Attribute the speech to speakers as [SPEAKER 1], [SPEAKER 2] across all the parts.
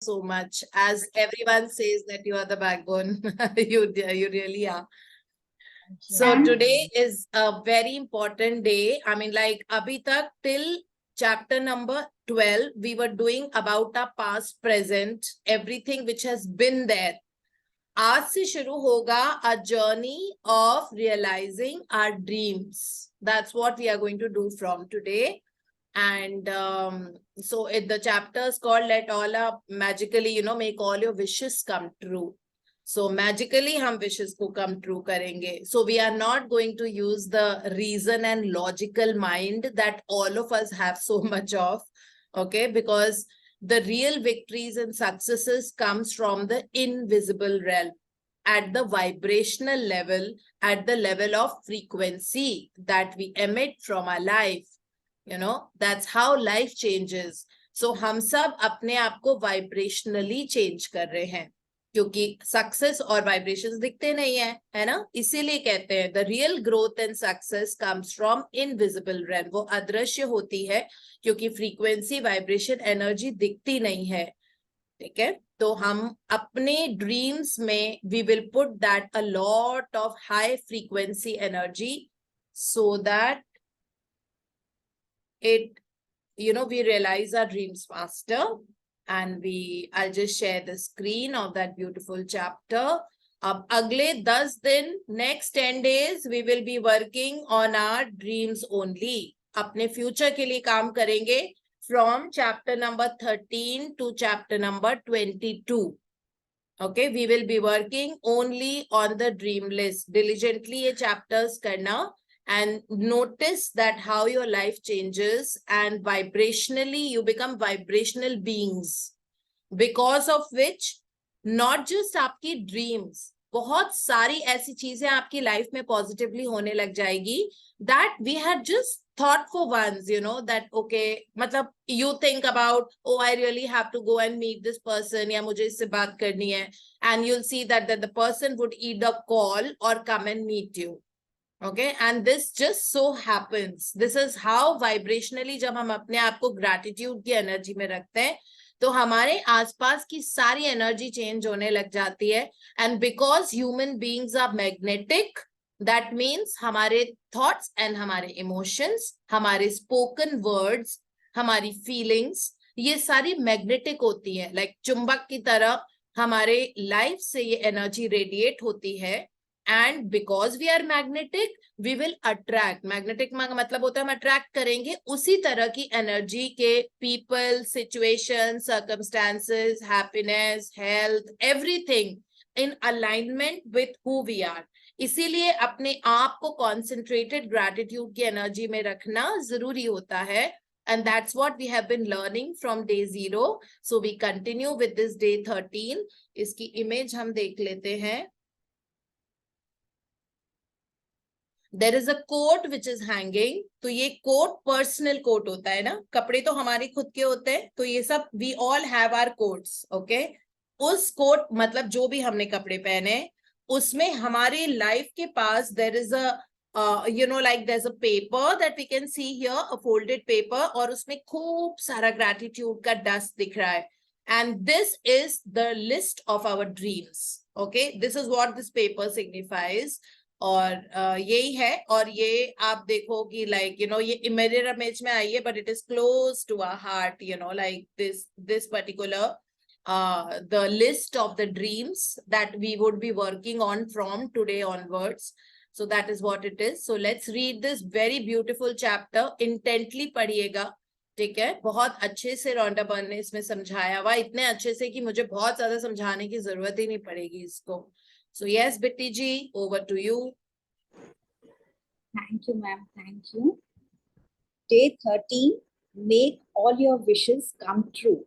[SPEAKER 1] so much. As everyone says that you are the backbone, you really are. So today is a very important day. I mean, like abhi tak till chapter number 12, we were doing about our past, present, everything which has been there. आज से शुरू होगा a journey of realizing our dreams. That's what we are going to do from today. And so the chapter is called Let All Our Magically, make all your wishes come true. So magically हम wishes को come true करेंगे. So we are not going to use the reason and logical mind that all of us have so much of, okay? Because the real victories and successes comes from the invisible realm, at the vibrational level, at the level of frequency that we emit from our life. That's how life changes. So हम सब अपने आप को vibrationally change कर रहे हैं, क्योंकि success और वाइब्रेशंस दिखते नहीं है ना? इसीलिए कहते हैं the real growth and success comes from invisible realm. वो अदृश्य होती है क्योंकि फ्रीक्वेंसी, वाइब्रेशन, एनर्जी दिखती नहीं है. ठीक है, तो हम अपने ड्रीम्स में we will put that a lot of high frequency energy so that it, we realize our dreams faster. And I'll just share the screen of that beautiful chapter. अब अगले 10 दिन, next 10 days, we will be working on our dreams only. अपने future के लिए काम करेंगे from chapter number 13 to chapter number 22. Okay, we will be working only on the dream list. Diligently ये chapters करना. And notice that how your life changes, and vibrationally you become vibrational beings, because of which not just आपकी dreams, बहुत सारी ऐसी चीजें आपकी life में positively होने लग जाएगी that we had just thought for once, that okay, मतलब you think about, oh, I really have to go and meet this person, या मुझे इससे बात करनी है, and you'll see that the person would either call or come and meet you. Okay, and this just so happens. This is how vibrationally जब हम अपने आप को gratitude की एनर्जी में रखते हैं, तो हमारे आसपास की सारी एनर्जी चेंज होने लग जाती है. And because human beings are magnetic, that means हमारे thoughts and हमारे emotions, हमारे spoken words, हमारी feelings, ये सारी magnetic होती है. Like चुंबक की तरह हमारे लाइफ से ये एनर्जी रेडिएट होती है. And because we are magnetic, we will attract. Magnetic मतलब होता है हम attract करेंगे उसी तरह की एनर्जी के people, situations, circumstances, happiness, health, everything in alignment with who we are. इसीलिए अपने आप को concentrated gratitude की एनर्जी में रखना जरूरी होता है. And that's what we have been learning from day 0. So we continue with this day 13. इसकी image हम देख लेते हैं. There is a coat which is hanging. तो ये coat personal coat होता है ना, कपड़े तो हमारे खुद के होते हैं, तो ये सब we all have our coats. Okay, उस coat मतलब जो भी हमने कपड़े पहने, उसमें हमारे life के पास there is a like there's a paper that we can see here, a folded paper, और उसमें खूब सारा gratitude का dust दिख रहा है. And this is the list of our dreams. Okay, this is what this paper signifies. और यही है. और ये आप देखो कि like ये mirror image में आई है, but it is close to our heart, like this particular the list of the dreams that we would be working on from today onwards. So that is what it is. So let's read this very beautiful chapter. Intently पढ़िएगा, ठीक है? बहुत अच्छे से Rhonda burn ने इसमें समझाया हुआ, इतने अच्छे से कि मुझे बहुत ज्यादा समझाने की जरूरत ही नहीं पड़ेगी इसको. So yes, Bitty ji, over to you.
[SPEAKER 2] Thank you, ma'am. Thank you. Day 13, make all your wishes come true.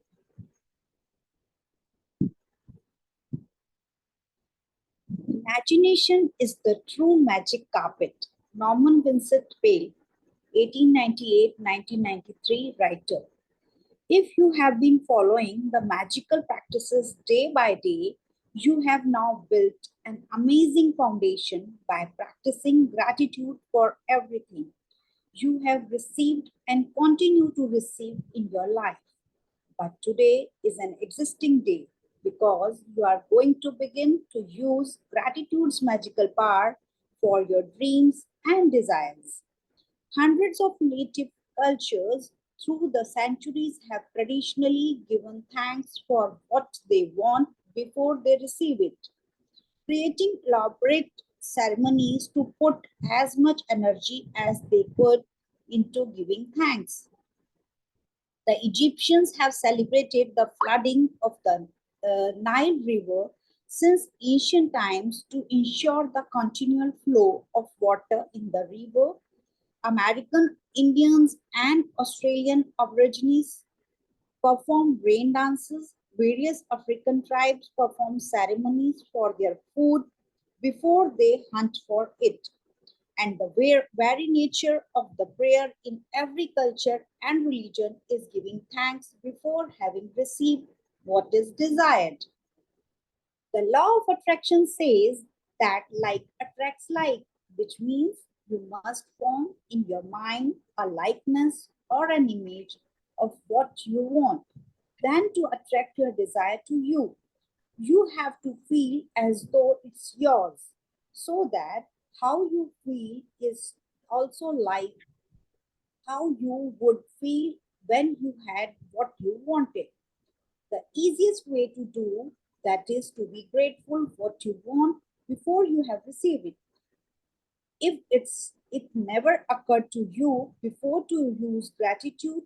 [SPEAKER 2] Imagination is the true magic carpet. Norman Vincent Peale, 1898-1993 writer. If you have been following the magical practices day by day, you have now built an amazing foundation by practicing gratitude for everything you have received and continue to receive in your life. but today is an existing day because you are going to begin to use gratitude's magical power for your dreams and desires. Hundreds of native cultures through the centuries have traditionally given thanks for what they want before they receive it, creating elaborate ceremonies to put as much energy as they could into giving thanks. The Egyptians have celebrated the flooding of the Nile River since ancient times to ensure the continual flow of water in the river. American Indians and Australian Aborigines perform rain dances. Various African tribes perform ceremonies for their food before they hunt for it. And the very nature of the prayer in every culture and religion is giving thanks before having received what is desired. The law of attraction says that like attracts like, which means you must form in your mind a likeness or an image of what you want. Then to attract your desire to you, you have to feel as though it's yours, so that how you feel is also like how you would feel when you had what you wanted. The easiest way to do that is to be grateful what you want before you have received it. If it never occurred to you before to use gratitude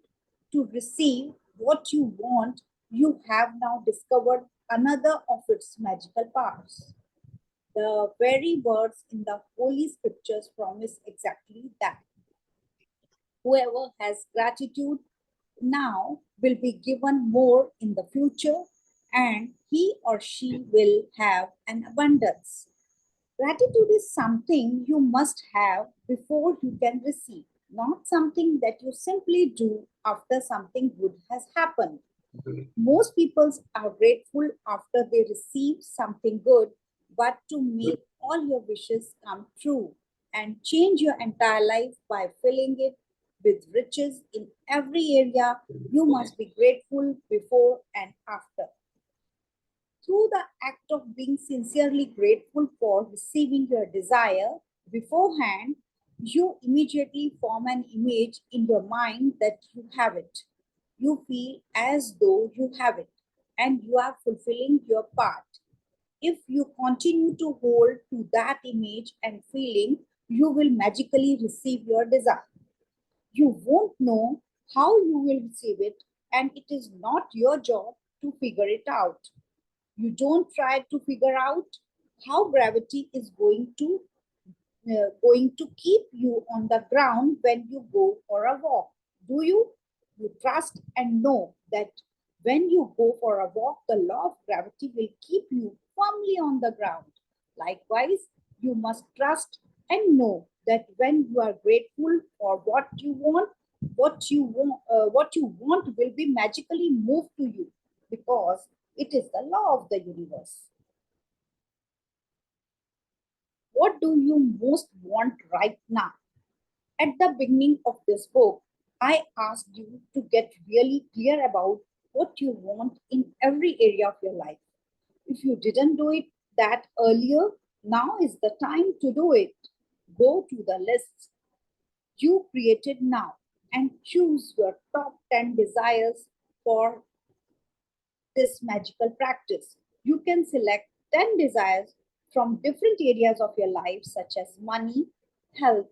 [SPEAKER 2] to receive what you want, you have now discovered another of its magical powers. The very words in the Holy Scriptures promise exactly that. Whoever has gratitude now will be given more in the future, and he or she will have an abundance. Gratitude is something you must have before you can receive, not something that you simply do after something good has happened. Most people are grateful after they receive something good, but to make all your wishes come true and change your entire life by filling it with riches in every area, you must be grateful before and after. Through the act of being sincerely grateful for receiving your desire beforehand, you immediately form an image in your mind that you have it. You feel as though you have it and you are fulfilling your part. If you continue to hold to that image and feeling, you will magically receive your desire. You won't know how you will receive it, and it is not your job to figure it out. You don't try to figure out how gravity is going to keep you on the ground when you go for a walk. Do you? You trust and know that when you go for a walk, the law of gravity will keep you firmly on the ground. Likewise, you must trust and know that when you are grateful for what you want will be magically moved to you because it is the law of the universe. What do you most want right now? At the beginning of this book, I asked you to get really clear about what you want in every area of your life. If you didn't do it that earlier, now is the time to do it. Go to the list you created now and choose your top 10 desires for this magical practice. You can select 10 desires from different areas of your life, such as money, health,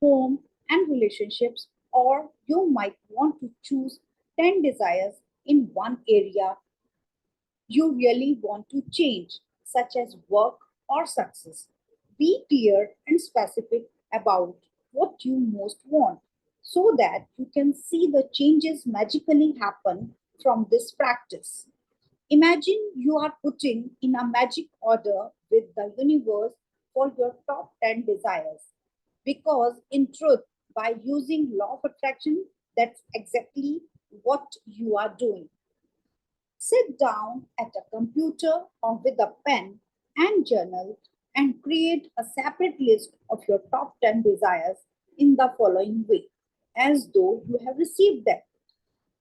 [SPEAKER 2] home, and relationships, or you might want to choose 10 desires in one area you really want to change, such as work or success. Be clear and specific about what you most want so that you can see the changes magically happen from this practice. Imagine you are putting in a magic order with the universe for your top 10 desires. Because in truth, by using law of attraction, that's exactly what you are doing. Sit down at a computer or with a pen and journal and create a separate list of your top 10 desires in the following way, as though you have received them.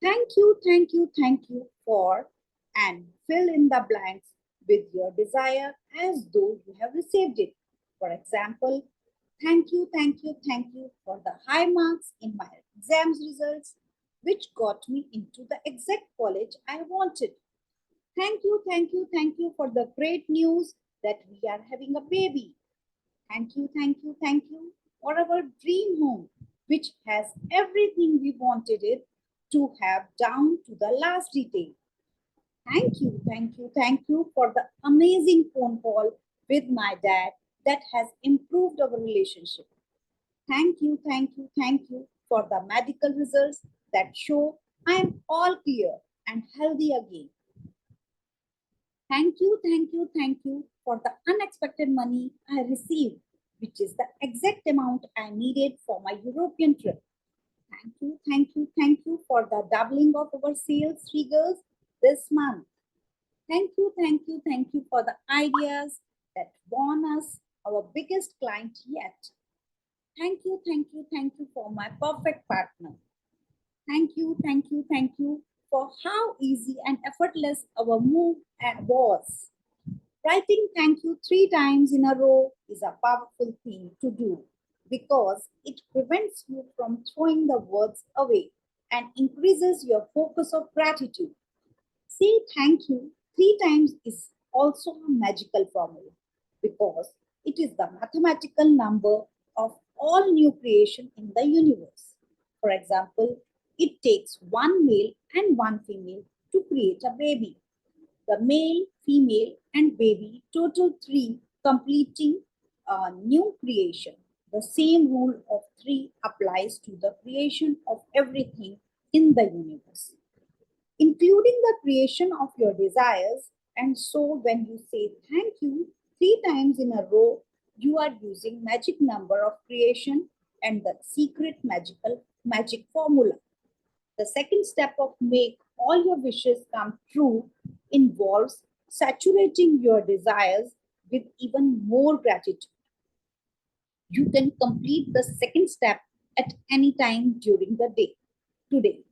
[SPEAKER 2] Thank you, thank you, thank you for, and fill in the blanks with your desire as though you have received it. For example, thank you for the high marks in my exams results, which got me into the exact college I wanted. Thank you for the great news that we are having a baby. Thank you for our dream home, which has everything we wanted it to have down to the last detail. Thank you for the amazing phone call with my dad that has improved our relationship. Thank you for the medical results that show I am all clear and healthy again. Thank you for the unexpected money I received, which is the exact amount I needed for my European trip. Thank you for the doubling of our sales figures this month. Thank you for the ideas that won us our biggest client yet. Thank you for my perfect partner. Thank you for how easy and effortless our move was. Writing thank you 3 times in a row is a powerful thing to do because it prevents you from throwing the words away and increases your focus of gratitude. Say thank you 3 times is also a magical formula because it is the mathematical number of all new creation in the universe. For example, it takes one male and one female to create a baby. The male, female, and baby total 3, completing a new creation. The same rule of 3 applies to the creation of everything in the universe, including the creation of your desires. And so when you say thank you 3 times in a row, you are using magic number of creation and the secret magic formula. The second step of make all your wishes come true involves saturating your desires with even more gratitude. You can complete the second step at any time during the day. Today,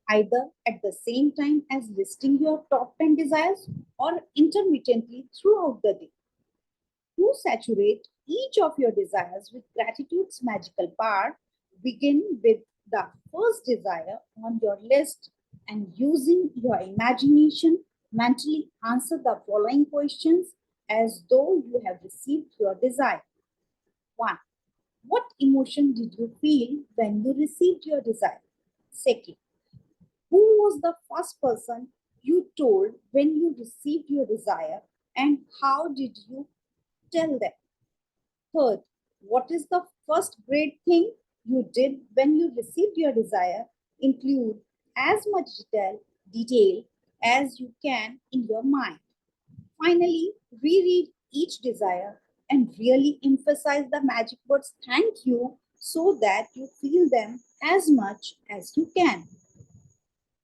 [SPEAKER 2] either at the same time as listing your top 10 desires or intermittently throughout the day. To saturate each of your desires with gratitude's magical power, begin with the first desire on your list and using your imagination, mentally answer the following questions as though you have received your desire. 1. What emotion did you feel when you received your desire? Second, who was the first person you told when you received your desire and how did you tell them? Third, what is the first great thing you did when you received your desire? Include as much detail as you can in your mind. Finally, reread each desire and really emphasize the magic words thank you so that you feel them as much as you can.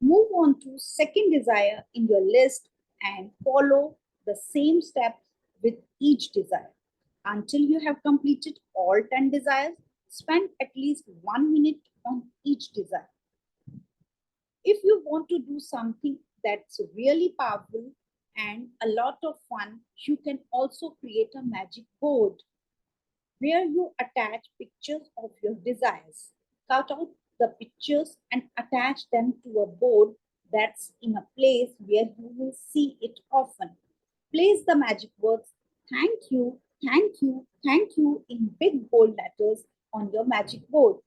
[SPEAKER 2] Move on to second desire in your list and follow the same steps with each desire. Until you have completed all 10 desires, spend at least 1 minute on each desire. If you want to do something that's really powerful and a lot of fun, you can also create a magic board where you attach pictures of your desires. Cut out the pictures and attach them to a board that's in a place where you will see it often. Place the magic words thank you in big bold letters on your magic board,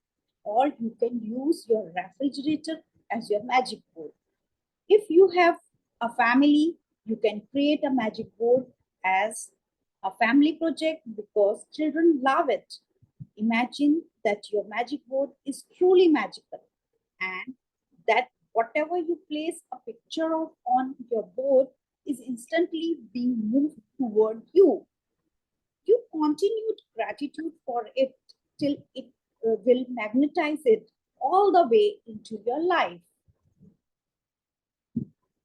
[SPEAKER 2] or you can use your refrigerator as your magic board. If you have a family, you can create a magic board as a family project because children love it. Imagine that your magic board is truly magical and that whatever you place a picture of on your board is instantly being moved toward you. You continued gratitude for it till it will magnetize it all the way into your life.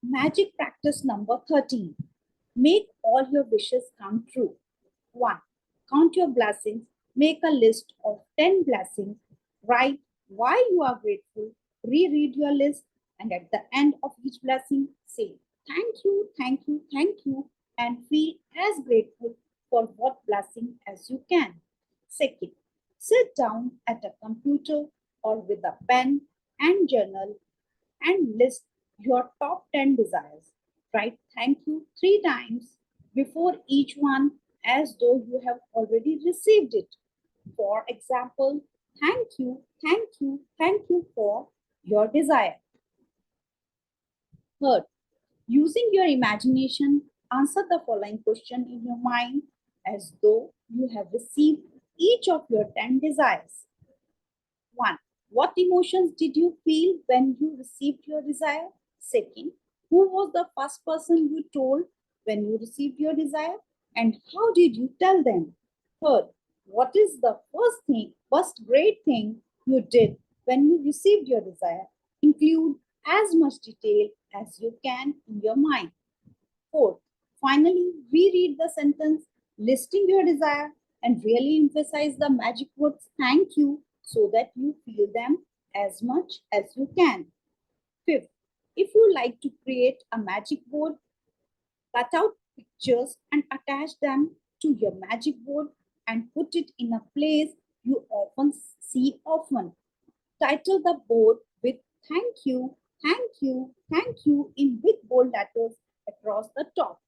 [SPEAKER 2] Magic practice number 13. Make all your wishes come true. 1. Count your blessings. Make a list of 10 blessings. Write why you are grateful. Reread your list And at the end of each blessing, say thank you, thank you, thank you, and feel as grateful for what blessing as you can. Second, sit down at a computer or with a pen and journal and list your top 10 desires. Write thank you 3 times before each one as though you have already received it. For example, thank you, thank you, thank you for your desire. Third, using your imagination, answer the following question in your mind as though you have received each of your 10 desires. 1. What emotions did you feel when you received your desire? Second, who was the first person you told when you received your desire? And how did you tell them? Third, what is the first great thing you did when you received your desire? Include as much detail as you can in your mind. Fourth, finally, reread the sentence listing your desire and really emphasize the magic words thank you so that you feel them as much as you can. Fifth, if you like to create a magic board, cut out pictures and attach them to your magic board and put it in a place you often see often. Title the board with thank you, thank you, thank you in big bold letters across the top.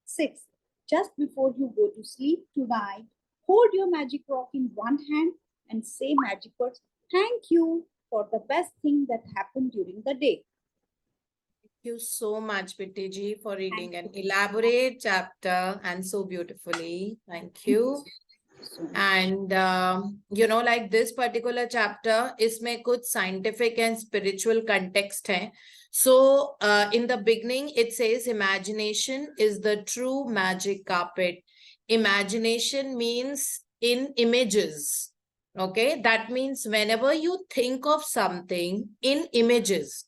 [SPEAKER 2] 6. Just before you go to sleep tonight, hold your magic rock in one hand and say magic words, thank you for the best thing that happened during the day.
[SPEAKER 1] Thank you so much, Pitti ji, for reading
[SPEAKER 2] Thank
[SPEAKER 1] an
[SPEAKER 2] you.
[SPEAKER 1] elaborate chapter and so beautifully. Thank you.
[SPEAKER 2] So much.
[SPEAKER 1] And like this particular chapter, इसमें कुछ scientific and spiritual context है. So in the beginning, it says imagination is the true magic carpet. Imagination means in images. Okay, that means whenever you think of something in images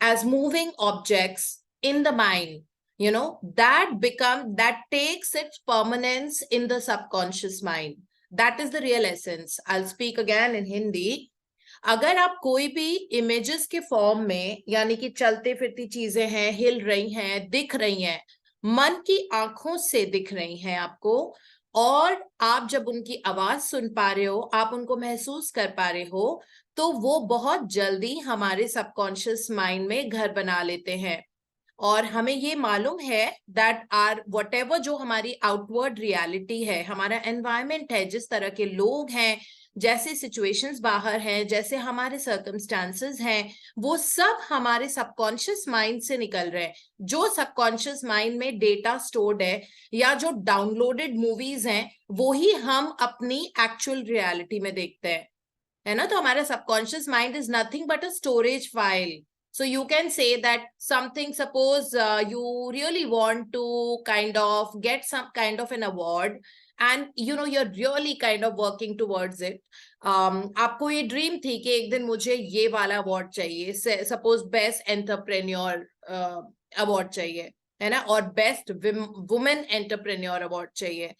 [SPEAKER 1] as moving objects in the mind, that takes its permanence in the subconscious mind. That is the real essence. I'll speak again in Hindi. अगर आप कोई भी images के form में, यानी कि चलते फिरती चीजें हैं, हिल रही हैं, दिख रही हैं, मन की आंखों से दिख रही हैं आपको, और आप जब उनकी आवाज सुन पा रहे हो, आप उनको महसूस कर पा रहे हो, तो वो बहुत जल्दी हमारे सबकॉन्शियस माइंड में घर बना लेते हैं. और हमें ये मालूम है दैट आर वट एवर जो हमारी आउटवर्ड रियलिटी है, हमारा एनवायरमेंट है, जिस तरह के लोग हैं, जैसे सिचुएशंस बाहर हैं, जैसे हमारे सर्कमस्टांसेस हैं, वो सब हमारे सबकॉन्शियस माइंड से निकल रहे हैं. जो सबकॉन्शियस माइंड में डेटा स्टोर्ड है या जो डाउनलोडेड मूवीज हैं, वो ही हम अपनी एक्चुअल रियलिटी में देखते हैं, है ना. तो हमारा subconscious mind is nothing but a storage file. So you can say that something, suppose you really want to kind of get some kind of an award and you're really kind of working towards it. आपको ये dream थी कि एक दिन मुझे ये वाला award चाहिए, सपोज बेस्ट एंटरप्रेन्योर अवार्ड चाहिए, है ना, और बेस्ट वुमेन एंटरप्रेन्योर अवार्ड चाहिए.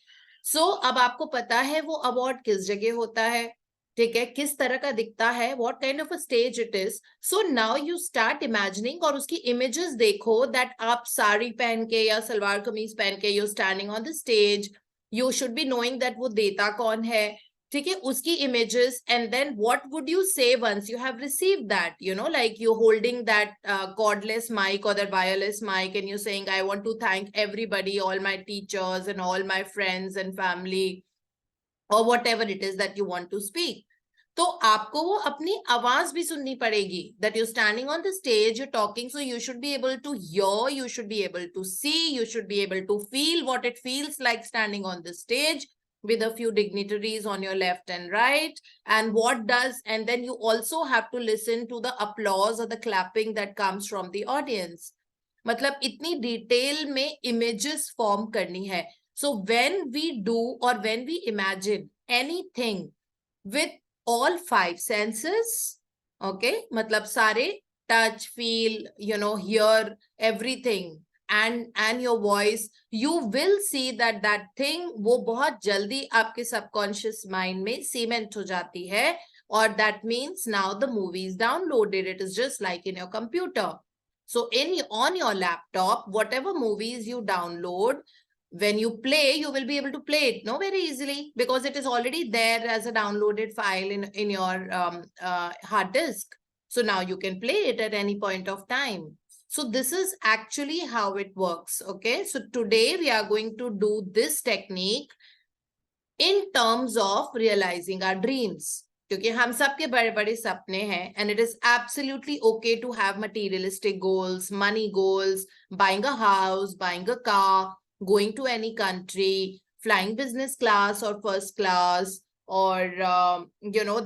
[SPEAKER 1] सो अब आपको पता है वो अवार्ड किस जगह होता है, ठीक है, किस तरह का दिखता है, what kind of a stage it is. So now you start imagining, और उसकी इमेजेस देखो दैट आप साड़ी पहन के या सलवार कमीज पहन के you standing on the stage. You should be knowing that वो देता कौन है, ठीक है, उसकी images. And then what would you say once you have received that, like you holding that cordless mic or that wireless mic and you're saying, I want to thank everybody, all my teachers and all my friends and family, or whatever it is that you want to speak. तो आपको वो अपनी आवाज भी सुननी पड़ेगी, that you're standing on the stage, you're talking, so you should be able to hear, you should be able to see, you should be able to feel what it feels like standing on the stage with a few dignitaries on your left and right, and then you also have to listen to the applause or the clapping that comes from the audience. मतलब इतनी detail में images form करनी है. So when we do or when we imagine anything with all 5 senses, okay, मतलब सारे touch, feel, hear, everything, and your voice, you will see that thing वो बहुत जल्दी आपके subconscious mind में cement हो जाती है, or that means now the movie is downloaded. It is just like in your computer. So on your laptop, whatever movies you download, when you play, you will be able to play it very easily, because it is already there as a downloaded file in your hard disk. So now you can play it at any point of time. So this is actually how it works. Okay, so today we are going to do this technique in terms of realizing our dreams. क्योंकि हम सबके बड़े बड़े सपने हैं, and it is absolutely okay to have materialistic goals, money goals, buying a house, buying a car, going to any country, flying business class or first class, or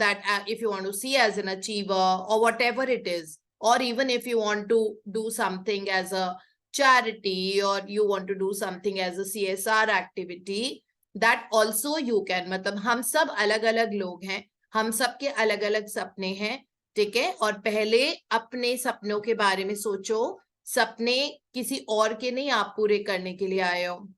[SPEAKER 1] that if you want to see as an achiever or whatever it is, or even if you want to do something as a charity, or you want to do something as a CSR activity, that also you can. मतलब हम सब अलग अलग लोग हैं, हम सब के अलग अलग सपने हैं, ठीक है? और पहले अपने सपनों के बारे में सोचो. सपने किसी और के नहीं, आप पूरे करने के लिए आए हो.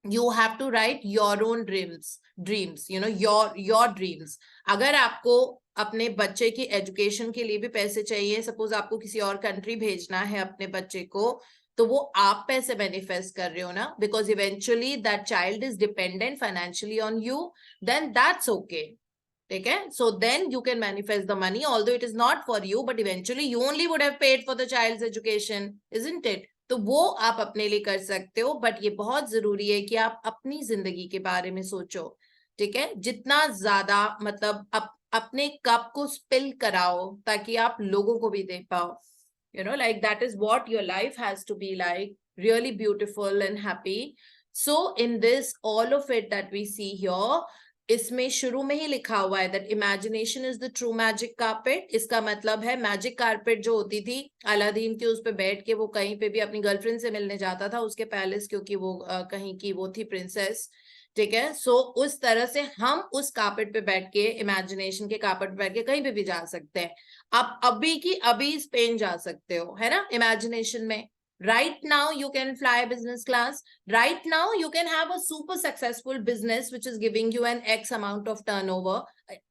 [SPEAKER 1] You have to write your own dreams, your dreams. अगर आपको अपने बच्चे की एजुकेशन के लिए भी पैसे चाहिए, सपोज आपको किसी और कंट्री भेजना है अपने बच्चे को, तो वो आप पैसे मैनिफेस्ट कर रहे हो ना, because eventually that child is dependent financially on you, then that's okay. ठीक है? So then you can manifest the money, although it is not for you, but eventually you only would have paid for the child's education, isn't it? तो वो आप अपने लिए कर सकते हो, बट ये बहुत जरूरी है कि आप अपनी जिंदगी के बारे में सोचो. ठीक है? जितना ज्यादा मतलब अपने कप को स्पिल कराओ ताकि आप लोगों को भी दे पाओ. Like that is what your life has to be like, really beautiful and happy. So in this, all of it that we see here, इसमें शुरू में ही लिखा हुआ है that imagination is the true magic carpet. इसका मतलब है magic carpet जो होती थी अलादीन की, उस पे बैठ के वो कहीं पे भी अपनी गर्लफ्रेंड से मिलने जाता था, उसके पैलेस, क्योंकि वो कहीं की वो थी प्रिंसेस. ठीक है? सो उस तरह से हम उस कार्पेट पे बैठ के, इमेजिनेशन के कार्पेट पे बैठ के कहीं पे भी जा सकते हैं. आप अभी की अभी स्पेन जा सकते हो, है ना, इमेजिनेशन में. Right now you can fly business class. Right now you can have a super successful business which is giving you an X amount of turnover.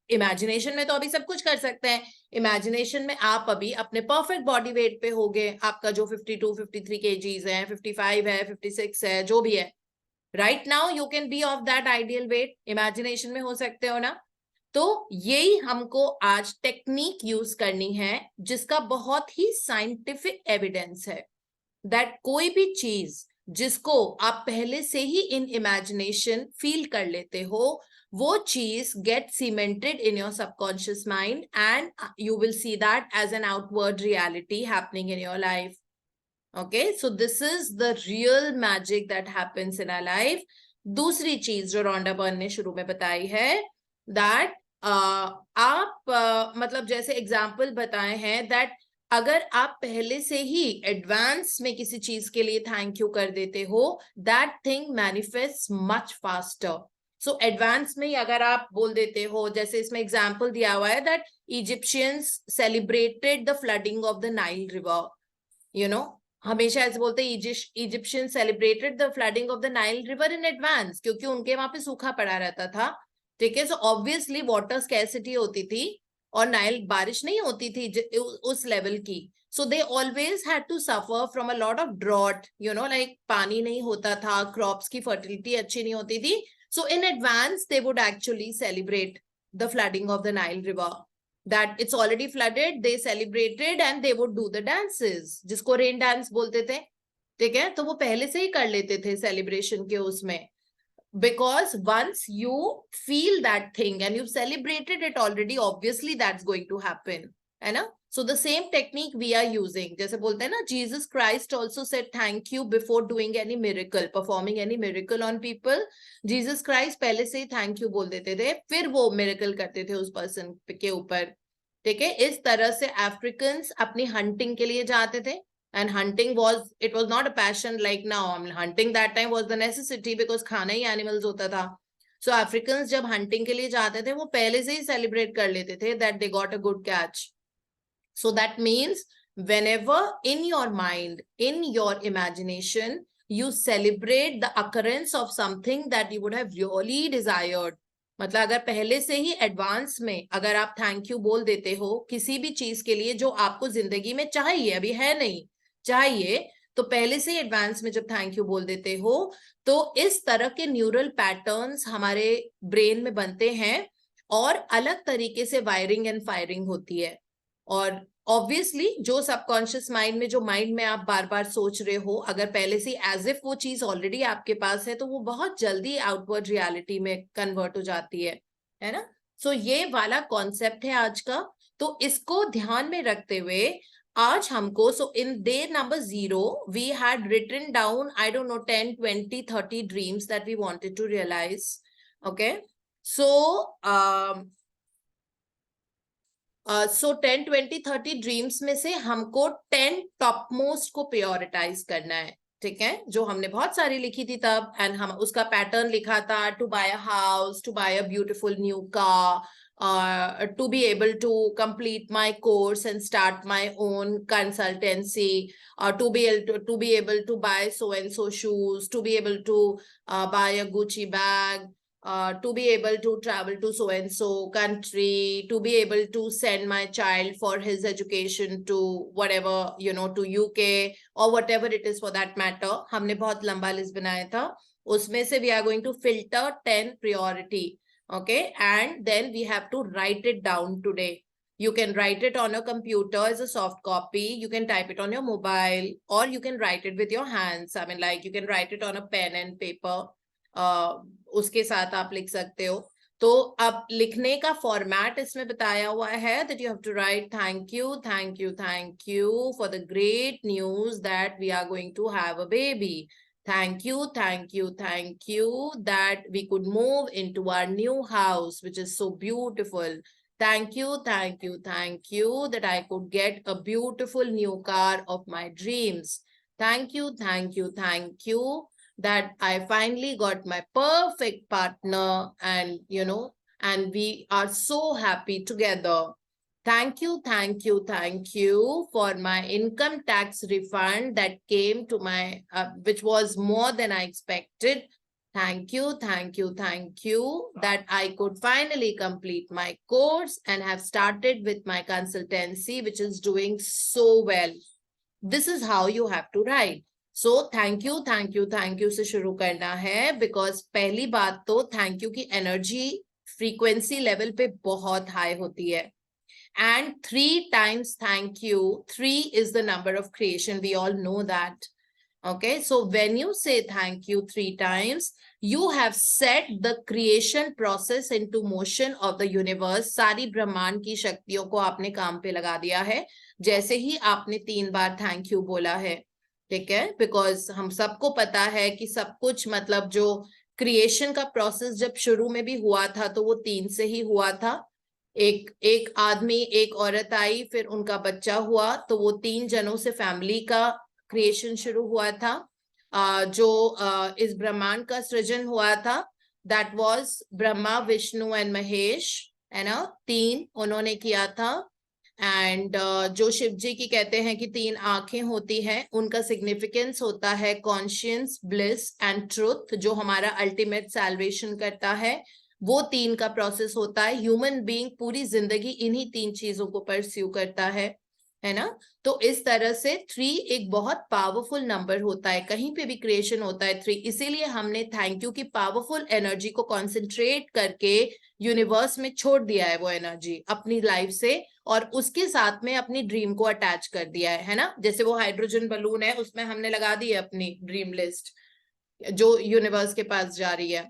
[SPEAKER 1] Imagination में तो अभी सब कुछ कर सकते हैं. इमेजिनेशन में आप अभी अपने परफेक्ट बॉडी वेट पे होगे, आपका जो 52-53 kgs है, 55 है, 56 है, जो भी है. Right now you can be of that ideal weight. Imagination में हो सकते हो ना. तो यही हमको आज टेक्निक यूज करनी है, जिसका बहुत ही साइंटिफिक एविडेंस है दैट कोई भी चीज जिसको आप पहले से ही इन इमेजिनेशन फील कर लेते हो, वो चीज get cemented in your subconscious mind, and you will see that as an outward reality happening in your life. Okay, so this is the real magic that happens in our life. दूसरी चीज जो Rhonda Byrne ने शुरू में बताई है, that आप मतलब जैसे एग्जाम्पल बताए हैं, that अगर आप पहले से ही एडवांस में किसी चीज के लिए थैंक यू कर देते हो, that thing manifests much faster. So advance में ही अगर आप बोल देते हो, जैसे इसमें एग्जाम्पल दिया हुआ है that Egyptians celebrated the flooding of the Nile River. हमेशा ऐसे बोलते हैं Egyptian celebrated the flooding of the Nile river in advance, क्योंकि उनके वहां पे सूखा पड़ा रहता था. ठीक है? सो ऑब्वियसली वाटर स्कैरसिटी होती थी और नाइल बारिश नहीं होती थी उस लेवल की. So they always had to suffer from a lot of drought, like पानी नहीं होता था, क्रॉप्स की फर्टिलिटी अच्छी नहीं होती थी. So in advance they would actually celebrate the flooding of the Nile river. That it's already flooded, they celebrated and they would do the dances, जिसको रेन डांस बोलते थे. ठीक है? तो वो पहले से ही कर लेते थे सेलिब्रेशन के उसमें, because once you feel that thing and you've celebrated it already, obviously that's going to happen, है ना? So the same technique we are using, जैसे बोलते हैं ना, Jesus Christ also said thank you before doing any miracle, performing any miracle on people. Jesus Christ पहले से ही thank you बोल देते थे, फिर वो miracle करते थे उस person के ऊपर. ठीक है? इस तरह से अफ्रीकन्स अपनी हंटिंग के लिए जाते थे, and hunting it was not a passion like now. Hunting that time was the necessity because खाना ही animals होता था. So Africans जब hunting के लिए जाते थे, वो पहले से ही celebrate कर लेते थे that they got a good catch. So that means whenever in your mind, in your imagination, you celebrate the occurrence of something that you would have really desired, मतलब अगर पहले से ही एडवांस में अगर आप थैंक यू बोल देते हो किसी भी चीज के लिए जो आपको जिंदगी में चाहिए, अभी है नहीं चाहिए, तो पहले से ही एडवांस में जब थैंक यू बोल देते हो तो इस तरह के न्यूरल पैटर्न्स हमारे ब्रेन में बनते हैं और अलग तरीके से वायरिंग एंड फायरिंग होती है। और ऑब्वियसली जो सबकॉन्शियस माइंड में, जो माइंड में आप बार बार सोच रहे हो, अगर पहले से एज इफ वो चीज ऑलरेडी आपके पास है तो वो बहुत जल्दी आउटवर्ड रियलिटी में कन्वर्ट हो जाती है ना। सो ये वाला कॉन्सेप्ट है आज का। तो इसको ध्यान में रखते हुए आज हमको, so in day number 0 we had written down, I don't know, 10 20 30 dreams that we wanted to realise. Okay, so so 10 20 30 dreams में से हमको 10 टॉप मोस्ट को प्रायोरिटाइज करना है, ठीक है, जो हमने बहुत सारी लिखी थी तब, एंड हम उसका पैटर्न लिखा था, to buy a house, to buy a beautiful new car, to be able to complete my course and start my own consultancy, to be able to buy so and so shoes, to be able to buy a Gucci bag, to be able to travel to so and so country, to be able to send my child for his education to whatever, you know, to UK or whatever it is for that matter. हमने बहुत लंबा list बनाया था, उसमें से we are going to filter 10 priority, okay, and then we have to write it down today. You can write it on a computer as a soft copy, you can type it on your mobile, or you can write it with your hands. I mean, like you can write it on a pen and paper. उसके साथ आप लिख सकते हो। तो अब लिखने का फॉर्मेट इसमें बताया हुआ है that you have to write thank you, thank you, thank you for the great news that we are going to have a baby. Thank you, thank you, thank you that we could move into our new house, which is so beautiful. Thank you, thank you, thank you that I could get a beautiful new car of my dreams. Thank you, thank you, thank you that I finally got my perfect partner, and you know, and we are so happy together. Thank you, thank you, thank you for my income tax refund that came to my, which was more than I expected. Thank you, thank you, thank you that I could finally complete my course and have started with my consultancy, which is doing so well. This is how you have to write. So thank you, thank you, thank you से शुरू करना है, because पहली बात तो thank you की energy frequency level पे बहुत high होती है. And 3 times thank you, 3 is the number of creation, we all know that. Okay, so when you say thank you 3 times, you have set the creation process into motion of the universe. सारी ब्रह्मांड की शक्तियों को आपने काम पे लगा दिया है जैसे ही आपने 3 बार थैंक यू बोला है, ठीक है। बिकॉज हम सबको पता है कि सब कुछ, मतलब जो क्रिएशन का प्रोसेस जब शुरू में भी हुआ था तो वो 3 से ही हुआ था। एक आदमी, एक औरत आई, फिर उनका बच्चा हुआ, तो वो 3 जनों से फैमिली का क्रिएशन शुरू हुआ था। जो इस ब्रह्मांड का सृजन हुआ था, that was Brahma, Vishnu and Mahesh, है ना, 3 उन्होंने किया था। एंड जो शिव जी की कहते हैं कि 3 आंखें होती हैं, उनका सिग्निफिकेंस होता है कॉन्शियंस, ब्लिस एंड ट्रुथ, जो हमारा अल्टीमेट सैल्वेशन करता है। वो 3 का प्रोसेस होता है। ह्यूमन बीइंग पूरी जिंदगी इन्हीं 3 चीजों को परस्यू करता है ना। तो इस तरह से 3 एक बहुत पावरफुल नंबर होता है, कहीं पे भी क्रिएशन होता है 3। इसीलिए हमने थैंक यू की पावरफुल एनर्जी को कॉन्सेंट्रेट करके यूनिवर्स में छोड़ दिया है, वो एनर्जी अपनी लाइफ से, और उसके साथ में अपनी ड्रीम को अटैच कर दिया है ना। जैसे वो हाइड्रोजन बलून है, उसमें हमने लगा दी है अपनी ड्रीम लिस्ट जो यूनिवर्स के पास जा रही है।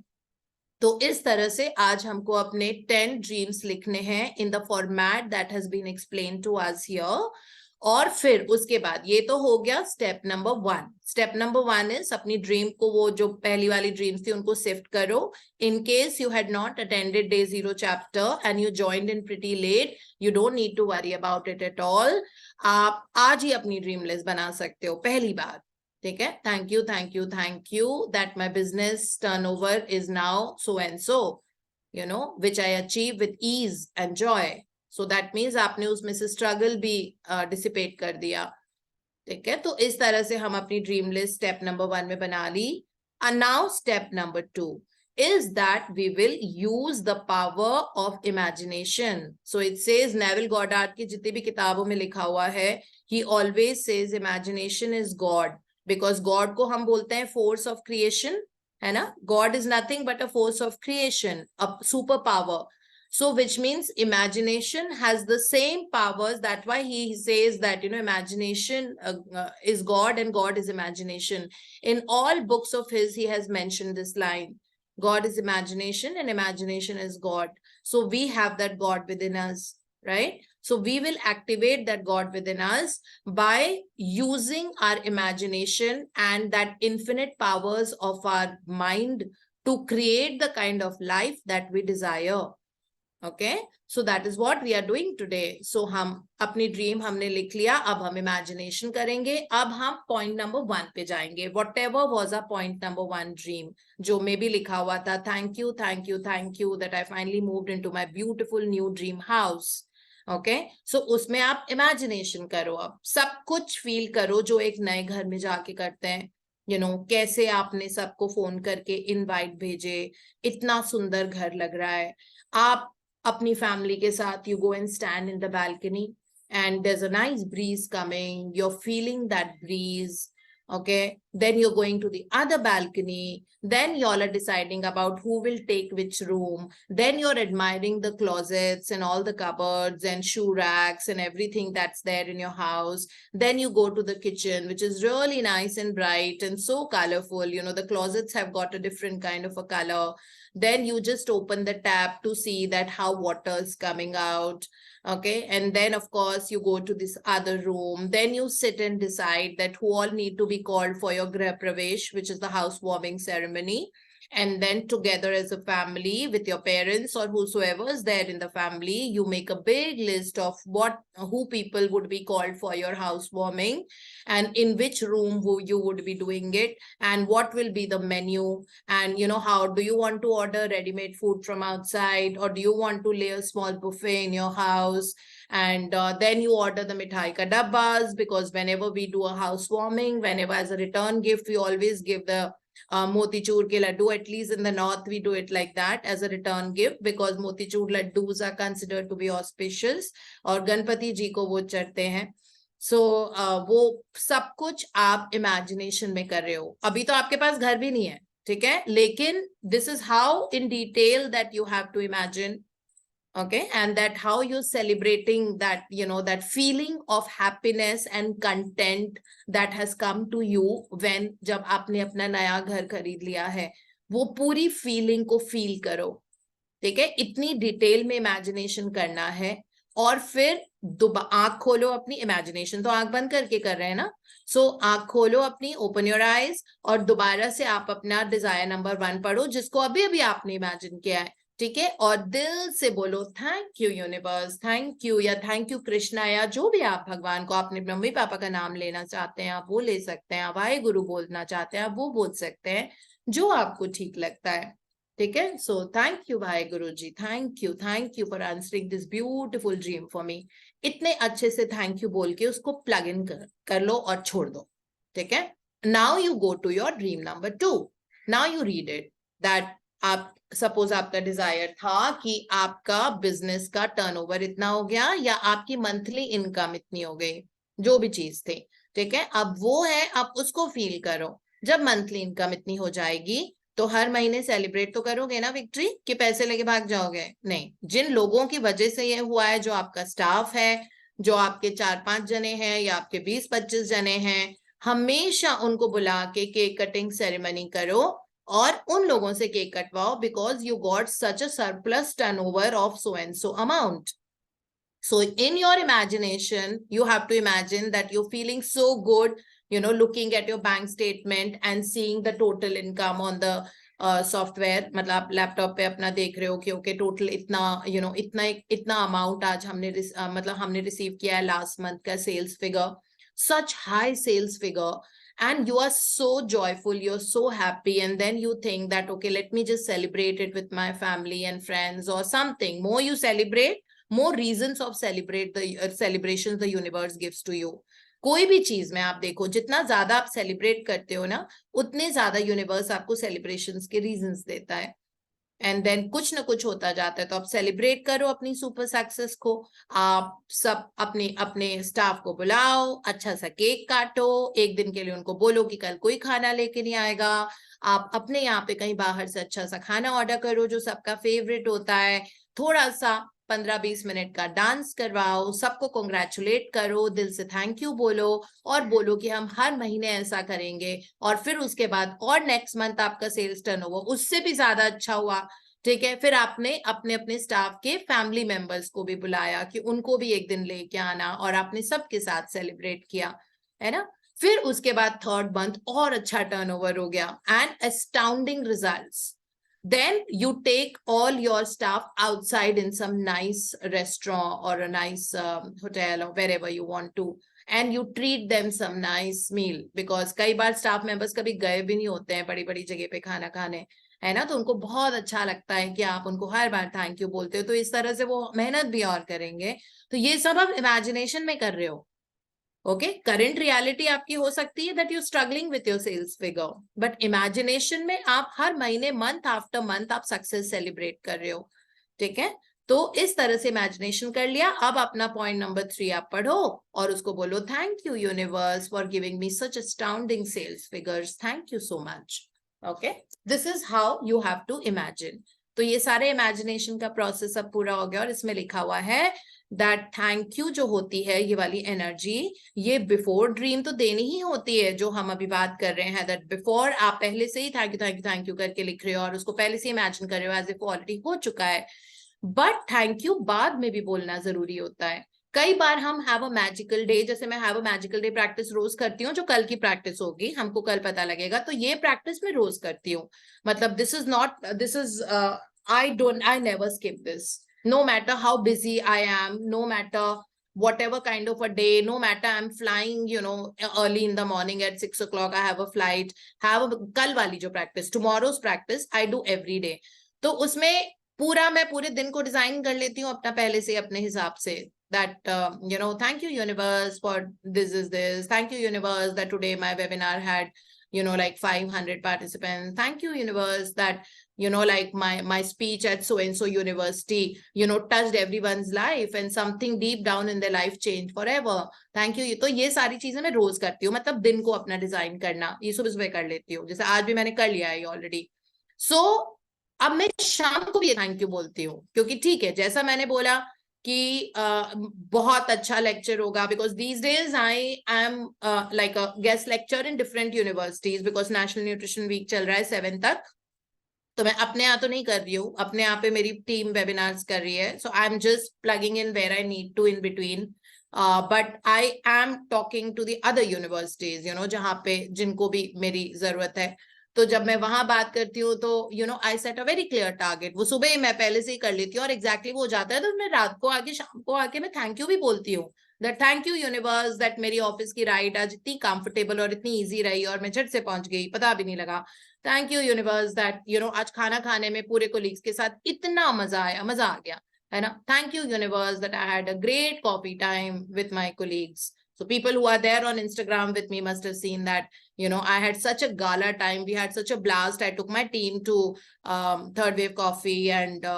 [SPEAKER 1] तो इस तरह से आज हमको अपने 10 ड्रीम्स लिखने हैं in the format that has been explain to us here. और फिर उसके बाद ये तो हो गया step number 1। Step number 1 is अपनी ड्रीम को, वो जो पहली वाली ड्रीम्स थी उनको शिफ्ट करो। In case you had not attended day 0 chapter and you joined in pretty late, you don't need to worry about it at all. आप आज ही अपनी ड्रीम लिस्ट बना सकते हो पहली बार, ठीक है। Thank you, thank you, thank you that my business turnover is now so and so, you know, which I achieve with ease and joy. So that means आपने उसमें से स्ट्रगल भी डिसिपेट कर दिया, ठीक है। तो इस तरह से हम अपनी ड्रीम लिस्ट स्टेप नंबर 1 में बना ली। And now step number 2, is that we will use the power of imagination. So it says, Neville Goddard की जितनी भी किताबों में लिखा हुआ है, he always says imagination is God, because God को हम बोलते हैं force of creation, है ना? God is nothing but a force of creation, a superpower. So which means imagination has the same powers. That's why he says that, imagination is God and God is imagination. In all books of his, he has mentioned this line. God is imagination and imagination is God. So we have that God within us, right? So we will activate that God within us by using our imagination and that infinite powers of our mind to create the kind of life that we desire. Okay, so that is what we are doing today. So हम अपनी dream हमने लिख लिया, अब हम imagination करेंगे. अब हम पॉइंट नंबर 1 पे जाएंगे. Whatever was a point number 1 dream, जो में भी लिखा हुआ था, thank you that I finally moved into my beautiful new dream house. Okay, so उसमें आप इमेजिनेशन करो, अब सब कुछ फील करो जो एक नए घर में जाके करते हैं. कैसे आपने सबको फोन करके इनवाइट भेजे, इतना सुंदर घर लग रहा है. आप अपनी फैमिली के साथ you go and stand in the balcony and there's a nice breeze coming, you're feeling that breeze. Okay, then you're going to the other balcony, then y'all are deciding about who will take which room, then you're admiring the closets and all the cupboards and shoe racks and everything that's there in your house. Then you go to the kitchen, which is really nice and bright and so colorful. The closets have got a different kind of a color. Then you just open the tap to see that how water is coming out. Okay, and then of course you go to this other room, then you sit and decide that who all need to be called for your Grah Pravesh, which is the housewarming ceremony. And then together as a family with your parents or whosoever is there in the family, you make a big list of who people would be called for your housewarming and in which room you would be doing it and what will be the menu. And how do you want to order ready-made food from outside, or do you want to lay a small buffet in your house? And then you order the mithai ka dabbas, because whenever we do a housewarming, whenever as a return gift, we always give the motichur ke laddu. At least in the north we do it like that as a return gift, because motichur laddus are considered to be auspicious और गणपति जी को वो चढ़ते हैं. So वो सब कुछ आप imagination में कर रहे हो. अभी तो आपके पास घर भी नहीं है, ठीक है, लेकिन this is how in detail that you have to imagine. Okay, and that how you're celebrating that, that feeling of happiness and content that has come to you when जब आपने अपना नया घर खरीद लिया है, वो पूरी फीलिंग को फील करो. ठीक है, इतनी डिटेल में इमेजिनेशन करना है. और फिर आंख खोलो अपनी, इमेजिनेशन तो आंख बंद करके कर रहे हैं ना. सो आंख खोलो अपनी, ओपन योर आईज, और दोबारा से आप अपना डिजायर नंबर 1 पढ़ो जिसको अभी अभी आपने इमेजिन किया है. ठीक है, और दिल से बोलो thank you universe, thank you, या थैंक यू कृष्णा, या जो भी आप भगवान को, अपने मम्मी पापा का नाम लेना चाहते हैं आप वो ले सकते हैं, आप वाहे गुरु बोलना चाहते हैं आप वो बोल सकते हैं, जो आपको ठीक लगता है. ठीक है, सो थैंक यू भाई गुरु जी, thank you for answering this beautiful dream for me. इतने अच्छे से थैंक यू बोल के उसको प्लग इन कर लो और छोड़ दो. ठीक है, now you go to your dream number 2. Now you read it that आप सपोज आपका डिजायर था कि आपका बिजनेस का टर्नओवर इतना हो गया या आपकी मंथली इनकम इतनी हो गई, जो भी चीज थी. ठीक है, अब वो है, आप उसको फील करो. जब मंथली इनकम इतनी हो जाएगी तो हर महीने सेलिब्रेट तो करोगे ना विक्ट्री, कि पैसे लेके भाग जाओगे? नहीं. जिन लोगों की वजह से ये हुआ है, जो आपका स्टाफ है, जो आपके 4-5 जने हैं या आपके 20-25 जने हैं, हमेशा उनको बुला के केक कटिंग सेरेमनी करो और उन लोगों से केक कटवाओ, because you got such a surplus turnover of so and so amount. So in your imagination, you have to imagine that you're feeling so good, looking at your bank statement and seeing the total income on the software. मतलब आप laptop पे अपना देख रहे हो कि okay total इतना, इतना अमाउंट आज हमने मतलब हमने रिसीव किया है लास्ट मंथ का sales figure, such high sales figure, and you are so joyful, you're so happy, and then you think that okay, let me just celebrate it with my family and friends or something. More you celebrate, more reasons of celebrate the celebrations the universe gives to you. कोई भी चीज में आप देखो, जितना ज्यादा आप celebrate करते हो ना, उतने ज्यादा यूनिवर्स आपको सेलिब्रेशंस के रीजंस देता है. एंड देन कुछ ना कुछ होता जाता है, तो आप सेलिब्रेट करो अपनी सुपर सक्सेस को। आप सब अपने अपने स्टाफ को बुलाओ, अच्छा सा केक काटो, एक दिन के लिए उनको बोलो कि कल कोई खाना लेके नहीं आएगा। आप अपने यहाँ पे कहीं बाहर से अच्छा सा खाना ऑर्डर करो जो सबका फेवरेट होता है, थोड़ा सा 15-20 मिनट का डांस करवाओ, सबको कॉन्ग्रेचुलेट करो, दिल से थैंक यू बोलो, और बोलो कि हम हर महीने ऐसा करेंगे। और फिर उसके बाद और नेक्स्ट मंथ आपका सेल्स टर्नओवर उससे भी ज्यादा अच्छा हुआ, ठीक है, फिर आपने अपने अपने स्टाफ के फैमिली मेंबर्स को भी बुलाया कि उनको भी एक दिन लेके आना, और आपने सबके साथ सेलिब्रेट किया, है ना। फिर उसके बाद थर्ड मंथ और अच्छा टर्नओवर हो गया and astounding results. Then you take all your staff outside in some nice restaurant or a nice hotel or wherever you want to, and you treat them some nice meal, because कई बार staff members कभी गए भी नहीं होते हैं बड़ी बड़ी जगह पे खाना खाने, है ना, तो उनको बहुत अच्छा लगता है कि आप उनको हर बार थैंक यू बोलते हो, तो इस तरह से वो मेहनत भी और करेंगे। तो ये सब आप इमेजिनेशन में कर रहे हो। ओके, करंट रियलिटी आपकी हो सकती है that you struggling with your sales figure, but imagination में आप हर महीने मंथ आफ्टर मंथ आप सक्सेस सेलिब्रेट कर रहे हो, ठीक है। तो इस तरह से इमेजिनेशन कर लिया। अब अपना पॉइंट नंबर 3 आप पढ़ो और उसको बोलो, thank you universe for giving me such astounding sales figures, thank you so much. Okay, this is how you have to imagine. तो ये सारे इमेजिनेशन का प्रोसेस अब पूरा हो गया, और इसमें लिखा हुआ है दैट थैंक यू जो होती है, ये वाली एनर्जी, ये बिफोर ड्रीम तो देनी ही होती है, जो हम अभी बात कर रहे हैं, दैट बिफोर आप पहले से ही thank you thank you thank you करके लिख रहे हो और उसको पहले से इमेजिन कर रहे हो एज इफ ऑलरेडी हो चुका है। बट थैंक यू बाद में भी बोलना जरूरी होता है। कई बार हम हैव अ मैजिकल डे, जैसे मैं have a magical day practice रोज करती हूँ, जो कल की प्रैक्टिस होगी हमको कल पता लगेगा, तो ये प्रैक्टिस मैं रोज करती हूँ। मतलब this is not, this is I never skip this. No matter how busy I am, no matter whatever kind of a day, no matter I'm flying, early in the morning at 6 o'clock, I have a flight, kal wali jo practice, tomorrow's practice, I do every day. तो उसमें पूरा मैं पूरे दिन को design कर लेती हूँ अपना पहले से अपने हिसाब से, that thank you universe for this, thank you universe that today my webinar had like 500 participants, thank you universe that like my speech at so and so university touched everyone's life and something deep down in their life changed forever, thank you। तो ये सारी चीजें मैं रोज करती हूँ, मतलब दिन को अपना डिजाइन करना ये सुबह सुबह कर लेती हूँ, जैसे आज भी मैंने कर लिया है ऑलरेडी। सो अब मैं शाम को भी थैंक यू बोलती हूँ, क्योंकि ठीक है, जैसा मैंने बोला कि बहुत अच्छा लेक्चर होगा, because these days I am like a guest lecture in different universities, because national nutrition week चल रहा है 7 तक। तो मैं अपने यहाँ तो नहीं कर रही हूँ, अपने यहाँ पे मेरी टीम वेबिनार्स कर रही है, so I am just plugging in where I need to in between, but I am talking to the other universities जहाँ पे जिनको भी मेरी जरूरत है। तो जब मैं वहां बात करती हूँ तो I set a very clear target, वो सुबह ही मैं पहले से ही कर लेती हूँ और एग्जैक्टली वो हो जाता है, तो मैं रात को आके शाम को आके मैं थैंक यू भी बोलती हूँ, that thank you universe that मेरी ऑफिस की राइड आज इतनी कंफर्टेबल और इतनी इजी रही और मैं झट से पहुंच गई, पता भी नहीं लगा। थैंक यू यूनिवर्स दैट आज खाना खाने में पूरे कोलीग्स के साथ इतना मजा आया, मजा आ गया, है ना। Thank you universe that I had a great coffee time with my colleagues. So people who are there on Instagram with me must have seen that, I had such a gala time. We had such a blast. I took my team to Third Wave Coffee and,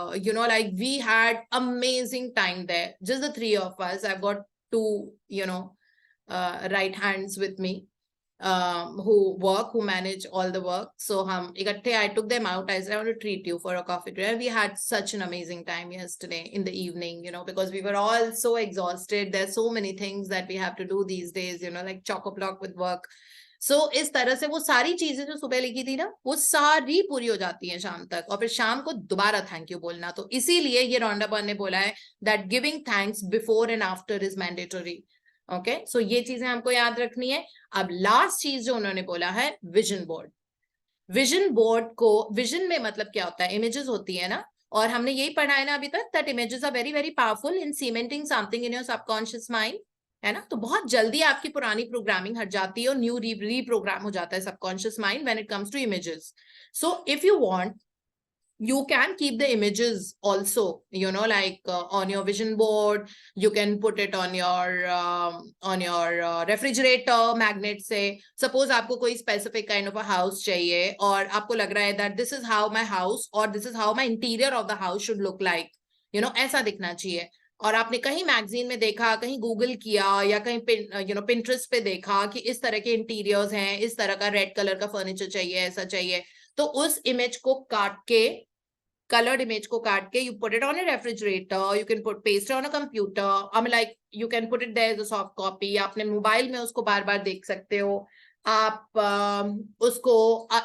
[SPEAKER 1] like we had amazing time there. Just the 3 of us. I've got 2, right hands with me who manage all the work. So I took them out. I said, I want to treat you for a coffee drink. We had such an amazing time yesterday in the evening, because we were all so exhausted. There's so many things that we have to do these days, like chock-a-block with work. So इस तरह से वो सारी चीजें जो सुबह लिखी थी ना, वो सारी पूरी हो जाती हैं शाम तक, और फिर शाम को दोबारा थैंक यू बोलना। तो इसीलिए ये रॉन्डा बर्न ने बोला है that giving thanks before and after is mandatory. Okay, so ये चीजें हमको याद रखनी है। अब लास्ट चीज जो उन्होंने बोला है, विजन बोर्ड। विजन बोर्ड को, विजन में मतलब क्या होता है, इमेजेस होती है ना, और हमने यही पढ़ा है ना अभी तक, that images are very very powerful in cementing something in your subconscious mind, है ना। तो बहुत जल्दी आपकी पुरानी प्रोग्रामिंग हट जाती है और न्यू रीप्रोग्राम हो जाता है subconscious mind when it comes to images. So if you want you can keep the images also, like on your vision board. You can put it on your refrigerator magnet से. Suppose आपको कोई specific kind of a house चाहिए और आपको लग रहा है that this is how my house or this is how my interior of the house should look like, ऐसा दिखना चाहिए. और आपने कहीं मैगजीन में देखा, कहीं गूगल किया, या कहीं पिंटरेस्ट पे देखा कि इस तरह के इंटीरियर्स हैं, इस तरह का रेड कलर का फर्नीचर चाहिए, ऐसा चाहिए, तो उस इमेज को काट के, colored image को काट के, you put it on a refrigerator, you can paste it on a computer, I mean like you can put it there as a soft copy. आपने मोबाइल में उसको बार बार देख सकते हो. आप उसको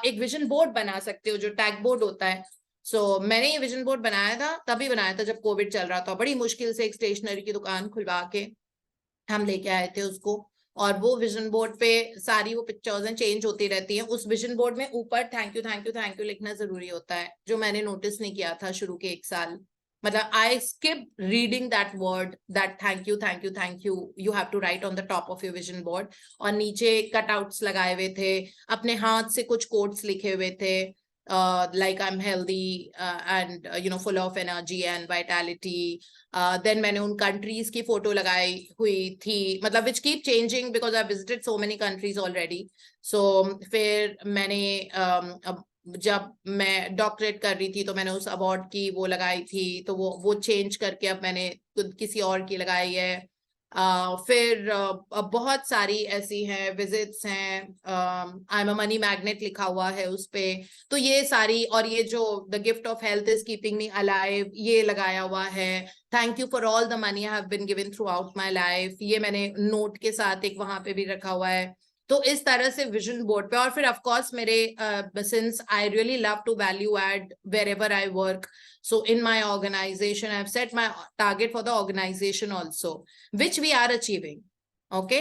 [SPEAKER 1] एक विजन बोर्ड बना सकते हो, जो टैग बोर्ड होता है. मैंने ये विजन बोर्ड बनाया था, तभी बनाया था जब कोविड चल रहा था. बड़ी मुश्किल से एक स्टेशनरी की दुकान खुलवा के हम लेके आए थे उसको. और वो विजन बोर्ड पे सारी वो पिक्चर्स चेंज होती रहती हैं. उस विजन बोर्ड में ऊपर thank you thank you thank you लिखना जरूरी होता है, जो मैंने नोटिस नहीं किया था शुरू के 1 साल. मतलब I skip reading that word, that thank you thank you thank you, you have to write on the top of your vision board. और नीचे कटआउट्स लगाए हुए थे, अपने हाथ से कुछ कोट्स लिखे हुए थे, like I'm healthy and full of energy and vitality. Then मैंने उन countries की फोटो लगाई हुई थी, मतलब which keep changing because I visited so many countries already. So फिर मैंने जब मैं डॉक्टरेट कर रही थी तो मैंने उस अवार्ड की वो लगाई थी, तो वो चेंज करके अब मैंने किसी और की लगाई है. फिर बहुत सारी ऐसी हैं, विजिट्स हैं, I am a money magnet लिखा हुआ है उस पे. तो ये सारी, और ये जो the gift of health is keeping me alive, ये लगाया हुआ है. Thank you for all the money I have been given throughout my life, ये मैंने नोट के साथ एक वहां पे भी रखा हुआ है. तो इस तरह से विजन बोर्ड पे. और फिर ऑफ कोर्स मेरे since I really love to value add wherever I work, so in my organization I've set my target for the organization also, which we are achieving. Okay,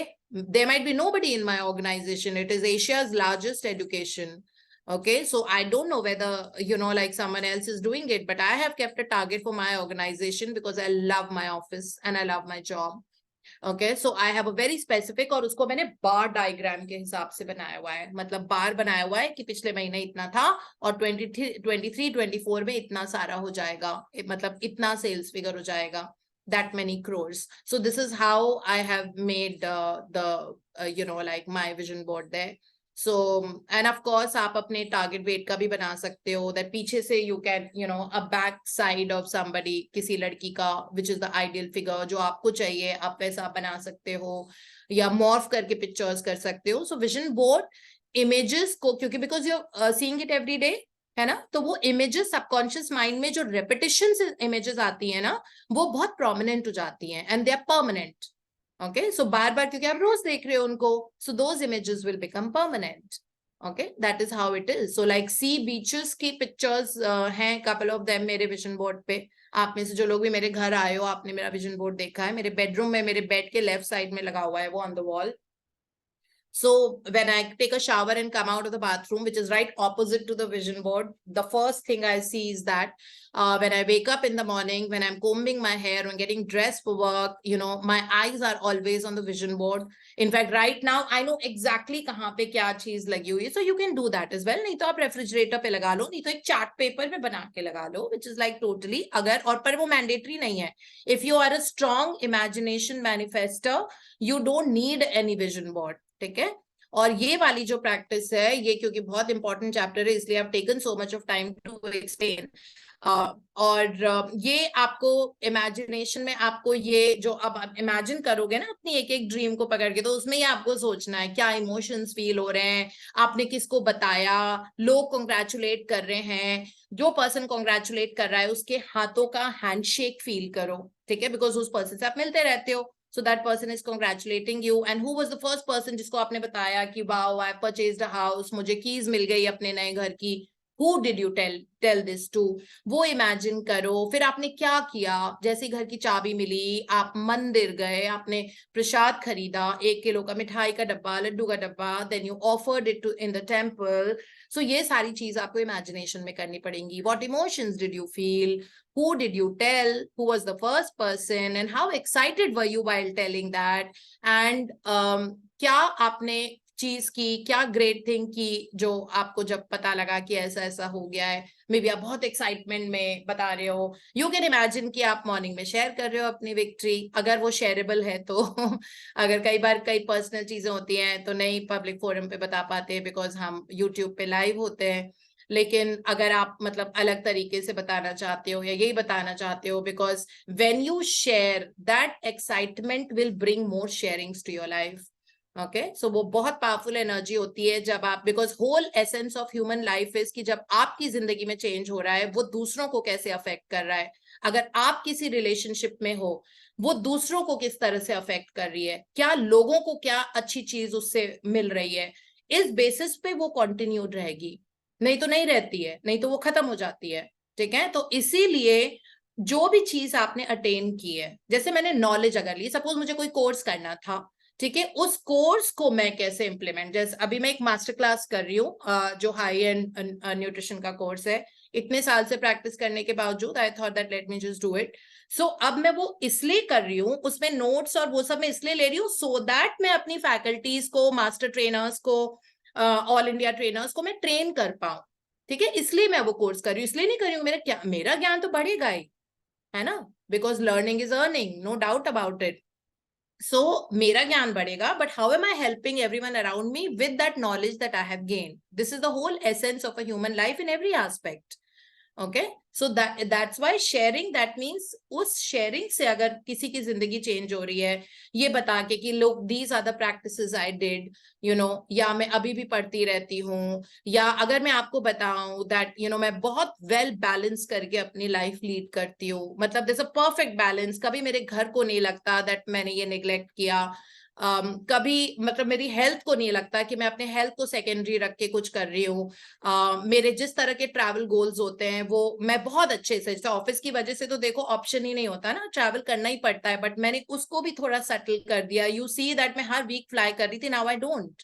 [SPEAKER 1] there might be nobody in my organization, it is Asia's largest education. Okay, so I don't know whether like someone else is doing it, but I have kept a target for my organization because I love my office and I love my job. Okay, so I have a very specific, और उसको मैंने बार diagram के हिसाब से बनाया हुआ है. मतलब बार बनाया हुआ है कि पिछले महीने इतना था और 23-24 में इतना सारा हो जाएगा, मतलब इतना सेल्स फिगर हो जाएगा, that many crores. So this is how I have made the like my vision board there. So and of course आप अपने टारगेट वेट का भी बना सकते हो, that पीछे से you can a back side of somebody, किसी लड़की का, which is the ideal figure जो आपको चाहिए, आप वैसा बना सकते हो, या मॉर्फ करके पिक्चर्स कर सकते हो. सो विजन बोर्ड इमेजेस को, क्योंकि because you seeing it every day, है ना, तो वो इमेजेस सबकॉन्शियस माइंड में जो रेपिटेशन से इमेजेस आती है ना, वो बहुत प्रोमिनेंट हो जाती हैं and they are permanent. Okay, so बार बार क्योंकि आप रोज देख रहे हो उनको, so those images will become permanent. Okay, that is how it is. So like sea beaches की pictures हैं, couple of them मेरे vision board पे. आप में से जो लोग भी मेरे घर आए हो, आपने मेरा vision board देखा है. मेरे bedroom में, मेरे bed के left side में लगा हुआ है वो on the wall. So when I take a shower and come out of the bathroom, which is right opposite to the vision board, the first thing I see is that when I wake up in the morning, when I'm combing my hair and getting dressed for work, my eyes are always on the vision board. In fact, right now, I know exactly कहाँ पे क्या चीज लगी हुई है. So you can do that as well. नहीं तो आप refrigerator पे लगा लो, नहीं तो एक chart paper पे बना के लगा लो, which is like totally, अगर, और पर वो mandatory नहीं है. If you are a strong imagination manifester, you don't need any vision board. ठीक है. और ये वाली जो प्रैक्टिस है, ये क्योंकि बहुत इंपॉर्टेंट चैप्टर है, इसलिए I've taken so much of time to explain. और ये आपको इमेजिनेशन में, आपको ये जो अब आप इमेजिन करोगे ना अपनी एक एक ड्रीम को पकड़ के, तो उसमें ये आपको सोचना है क्या इमोशंस फील हो रहे हैं, आपने किसको बताया, लोग कॉन्ग्रेचुलेट कर रहे हैं, जो पर्सन कॉन्ग्रेचुलेट कर रहा है उसके हाथों का हैंडशेक फील करो. ठीक है, बिकॉज उस पर्सन से आप मिलते रहते हो. So that person is congratulating you. And who was the first person जिसको आपने बताया कि wow, I purchased a house, मुझे keys मिल गई अपने नए घर की. Who did you tell this to? वो इमेजिन करो. फिर आपने क्या किया, जैसे घर की चाबी मिली, आप मंदिर गए, आपने प्रसाद खरीदा, 1 किलो का मिठाई का डब्बा, लड्डू का डब्बा, then you offered it to in the temple. So ये सारी चीज आपको इमेजिनेशन में करनी पड़ेंगी. What emotions did you feel? Who did you tell? Who was the first person? And how excited were you while telling that? And क्या आपने चीज की, क्या ग्रेट थिंग की जो आपको जब पता लगा कि ऐसा ऐसा हो गया है? मे बी आप बहुत एक्साइटमेंट में बता रहे हो, यू कैन इमेजिन कि आप मॉर्निंग में शेयर कर रहे हो अपनी विक्ट्री, अगर वो शेयरेबल है तो अगर कई बार कई पर्सनल चीजें होती हैं तो नहीं पब्लिक फोरम पे बता पाते बिकॉज हम यूट्यूब पे लाइव होते हैं, लेकिन अगर आप मतलब अलग तरीके से बताना चाहते हो या यही बताना चाहते हो, because when you share that excitement will bring more sharings to your life. Okay, so वो बहुत पावरफुल एनर्जी होती है जब आप, because whole essence of human life is कि जब आपकी जिंदगी में चेंज हो रहा है वो दूसरों को कैसे अफेक्ट कर रहा है। अगर आप किसी रिलेशनशिप में हो, वो दूसरों को किस तरह से अफेक्ट कर रही है, क्या लोगों को क्या अच्छी चीज उससे मिल रही है, इस बेसिस पे वो कंटिन्यूड रहेगी, नहीं तो नहीं रहती है, नहीं तो वो खत्म हो जाती है। ठीक है, तो इसीलिए जो भी चीज आपने अटेन की है, जैसे मैंने नॉलेज अगर ली, सपोज मुझे कोई कोर्स करना था, ठीक है, उस कोर्स को मैं कैसे इम्प्लीमेंट, जैसे अभी मैं एक मास्टर क्लास कर रही हूँ जो हाई एंड न्यूट्रिशन का कोर्स है, इतने साल से प्रैक्टिस करने के बावजूद I thought that let me just do it. So अब मैं वो इसलिए कर रही हूँ, उसमें नोट्स और वो सब मैं इसलिए ले रही हूँ सो दैट मैं अपनी फैकल्टीज को, मास्टर ट्रेनर्स को, ऑल इंडिया ट्रेनर्स को मैं ट्रेन कर पाऊँ। ठीक है, इसलिए मैं वो कोर्स कर रही हूँ, इसलिए नहीं कर रही हूँ मेरा ज्ञान तो बढ़ेगा ही, है ना, because learning is earning, no doubt about it. So मेरा ज्ञान बढ़ेगा, but how am I helping everyone around me with that knowledge that I have gained? This is the whole essence of a human life in every aspect. Okay, so that's why sharing, that means उस sharing से अगर किसी की जिंदगी change हो रही है, ये बता के कि लोग these are the practices I did, you know, या मैं अभी भी पढ़ती रहती हूँ, या अगर मैं आपको बताऊं that you know मैं बहुत वेल बैलेंस करके अपनी लाइफ लीड करती हूँ, मतलब there's a perfect balance, कभी मेरे घर को नहीं लगता that मैंने ये नेग्लेक्ट किया, कभी मतलब मेरी हेल्थ को नहीं लगता कि मैं अपने हेल्थ को सेकेंडरी रख के कुछ कर रही हूँ, मेरे जिस तरह के ट्रैवल गोल्स होते हैं वो मैं बहुत अच्छे से, जैसे ऑफिस की वजह से तो देखो ऑप्शन ही नहीं होता ना, ट्रैवल करना ही पड़ता है, बट मैंने उसको भी थोड़ा सेटल कर दिया, यू सी दैट मैं हर वीक फ्लाई कर रही थी, नाउ आई डोंट।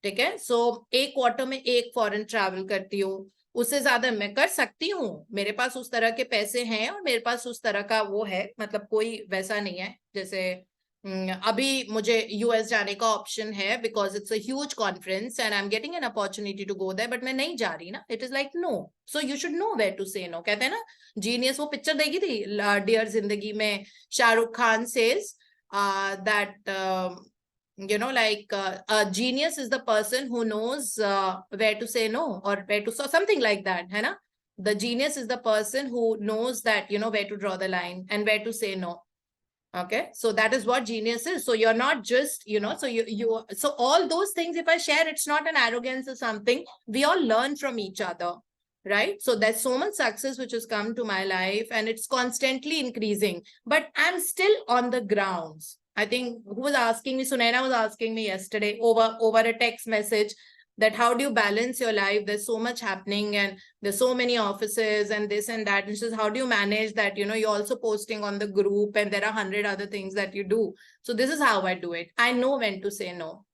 [SPEAKER 1] ठीक है, सो एक क्वार्टर में एक फॉरेन ट्रैवल करती हूँ, उससे ज्यादा मैं कर सकती हूँ, मेरे पास उस तरह के पैसे हैं और मेरे पास उस तरह का वो है, मतलब कोई वैसा नहीं है जैसे अभी मुझे यूएस जाने का ऑप्शन है because it's a huge conference and I am getting an opportunity to go there, but मैं नहीं जा रही ना, it is like no, so you should know where to say no. कहते हैं ना, जीनियस वो पिक्चर देखी थी डियर जिंदगी में, Shahrukh Khan says that you know like a genius is the person who knows where to say no or where to, so something like that, है ना, the genius is the person who knows that you know where to draw the line and where to say no. Okay, so that is what genius is. So you're not just, you know, so you so all those things if I share, it's not an arrogance or something, we all learn from each other, right? So there's so much success which has come to my life and it's constantly increasing, but I'm still on the grounds. I think who was asking me, Sunaina was asking me yesterday over a text message that how do you balance your life, there's so much happening and there's so many offices and this and that, and says how do you manage that, you know, you're also posting on the group and there are 100 other things that you do. So this is how I do it. I know when to say no,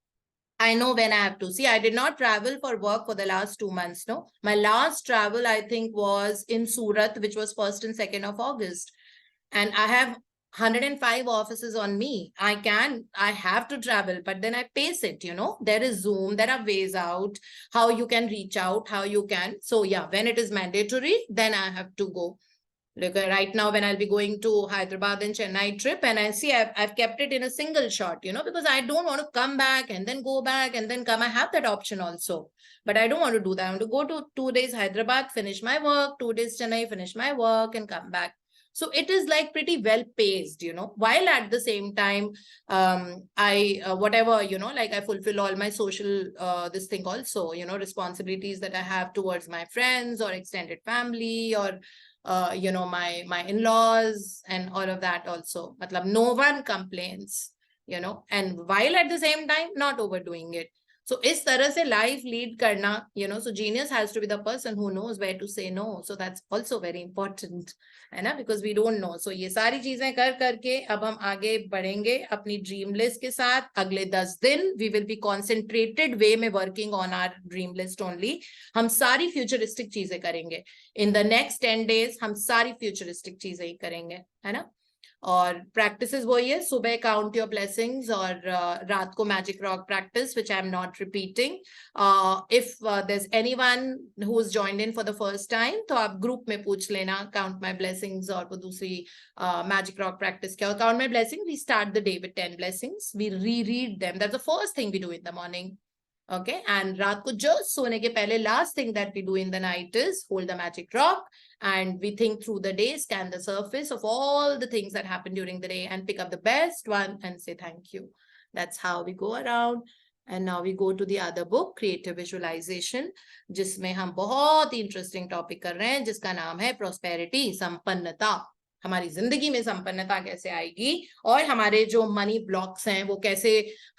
[SPEAKER 1] I know when I have to. See, I did not travel for work for the last 2 months. No, my last travel, I think, was in Surat, which was 1st and 2nd of August. And I have 105 offices on me. I have to travel, but then I pace it, you know, there is Zoom, there are ways out, how you can reach out, how you can. So yeah, when it is mandatory, then I have to go. Look, right now when I'll be going to Hyderabad and Chennai trip, and I see I've kept it in a single shot, you know, because I don't want to come back and then go back and then come. I have that option also, but I don't want to do that. I want to go to 2 days Hyderabad, finish my work, 2 days Chennai, finish my work and come back. So it is like pretty well paced, you know, while at the same time, I, whatever, you know, like I fulfill all my social, this thing also, you know, responsibilities that I have towards my friends or extended family or, you know, my in-laws and all of that also. Matlab, no one complains, you know, and while at the same time, not overdoing it. So इस तरह से life lead करना, you know, so genius has to be the person who knows where to say no. So that's also very important, है ना, because we don't know. So ये सारी चीजें कर करके अब हम आगे बढ़ेंगे अपनी dream list के साथ. अगले 10 दिन we will be concentrated way में working on our dream list only. हम सारी futuristic चीजें करेंगे. In the next 10 days हम सारी futuristic चीजें ही करेंगे, है ना. और प्रैक्टिसेस वही है, सुबह काउंट योर ब्लेसिंग्स और रात को magic rock practice, which I'm not repeating. If there's anyone who's joined in for the first time, तो आप ग्रुप में पूछ लेना काउंट माई ब्लेसिंग्स और वो दूसरी मैजिक रॉक प्रैक्टिस क्या. Count my blessing, we start the day with 10 blessings, we reread them, that's the first thing we do in the morning. Okay, and रात को just सोने के पहले last thing that we do in the night is hold the magic rock and we think through the day, scan the surface of all the things that happened during the day and pick up the best one and say thank you. That's how we go around. And now we go to the other book, Creative Visualization, जिसमें हम बहुत ही interesting topic कर रहे हैं, जिसका नाम है Prosperity, संपन्नता. हमारी जिंदगी में संपन्नता कैसे आएगी और हमारे जो मनी ब्लॉक्स हैं वो कैसे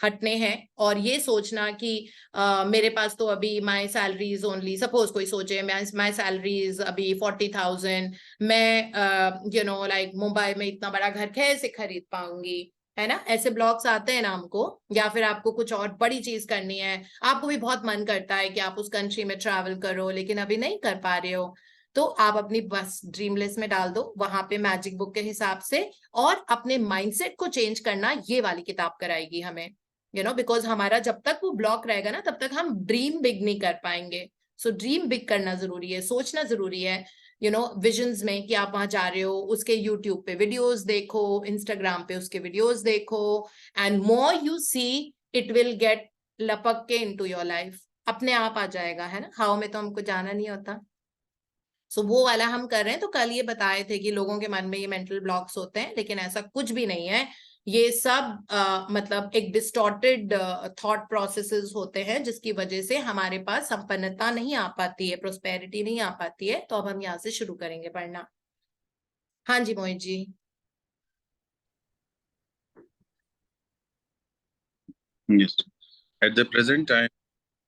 [SPEAKER 1] हटने हैं. और ये सोचना कि मेरे पास तो अभी my salary is only, suppose कोई सोचे माई सैलरी इज अभी 40,000, मैं यू नो लाइक मुंबई में इतना बड़ा घर कैसे खरीद पाऊंगी, है ना. ऐसे ब्लॉग्स आते हैं ना हमको. या फिर आपको कुछ और बड़ी चीज करनी है, आपको भी बहुत मन करता है कि आप उस कंट्री में ट्रैवल करो लेकिन अभी नहीं कर पा रहे हो, तो आप अपनी बस ड्रीम लिस्ट में डाल दो, वहां पे मैजिक बुक के हिसाब से. और अपने माइंडसेट को चेंज करना ये वाली किताब कराएगी हमें, यू नो, बिकॉज हमारा जब तक वो ब्लॉक रहेगा ना तब तक हम ड्रीम बिग नहीं कर पाएंगे. सो ड्रीम बिग करना जरूरी है, सोचना जरूरी है, यू नो, विजन्स में कि आप वहां जा रहे हो, उसके यूट्यूब पे वीडियोस देखो, इंस्टाग्राम पे उसके वीडियोस देखो, and more you see it will get लपक के इनटू योर लाइफ, अपने आप आ जाएगा, है ना. हाउ में तो हमको जाना नहीं होता. सो वो वाला हम कर रहे हैं. तो कल ये बताए थे कि लोगों के मन में ये मेंटल ब्लॉक्स होते हैं, लेकिन ऐसा कुछ भी नहीं है. ये सब मतलब एक डिस्टॉर्टेड थॉट प्रोसेसेस होते हैं जिसकी वजह से हमारे पास संपन्नता नहीं आ पाती है, प्रोस्पेरिटी नहीं आ पाती है. तो अब हम यहाँ से शुरू करेंगे पढ़ना. हाँ जी Mohit ji.
[SPEAKER 3] Yes. At the present time,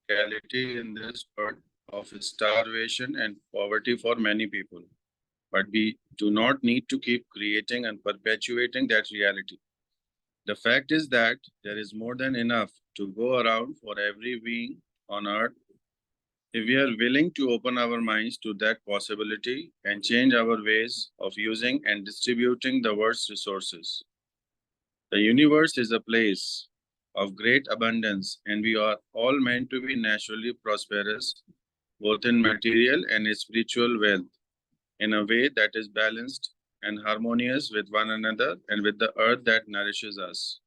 [SPEAKER 3] reality in this world of starvation and poverty for many people. But we do not need to keep creating and perpetuating that reality. The fact is that there is more than enough to go around for every being on earth if we are willing to open our minds to that possibility and change our ways of using and distributing the world's resources. The universe is a place of great abundance, and we are all meant to be naturally prosperous, both in material and spiritual wealth, in a way that is balanced and harmonious with one another and with the earth that nourishes us.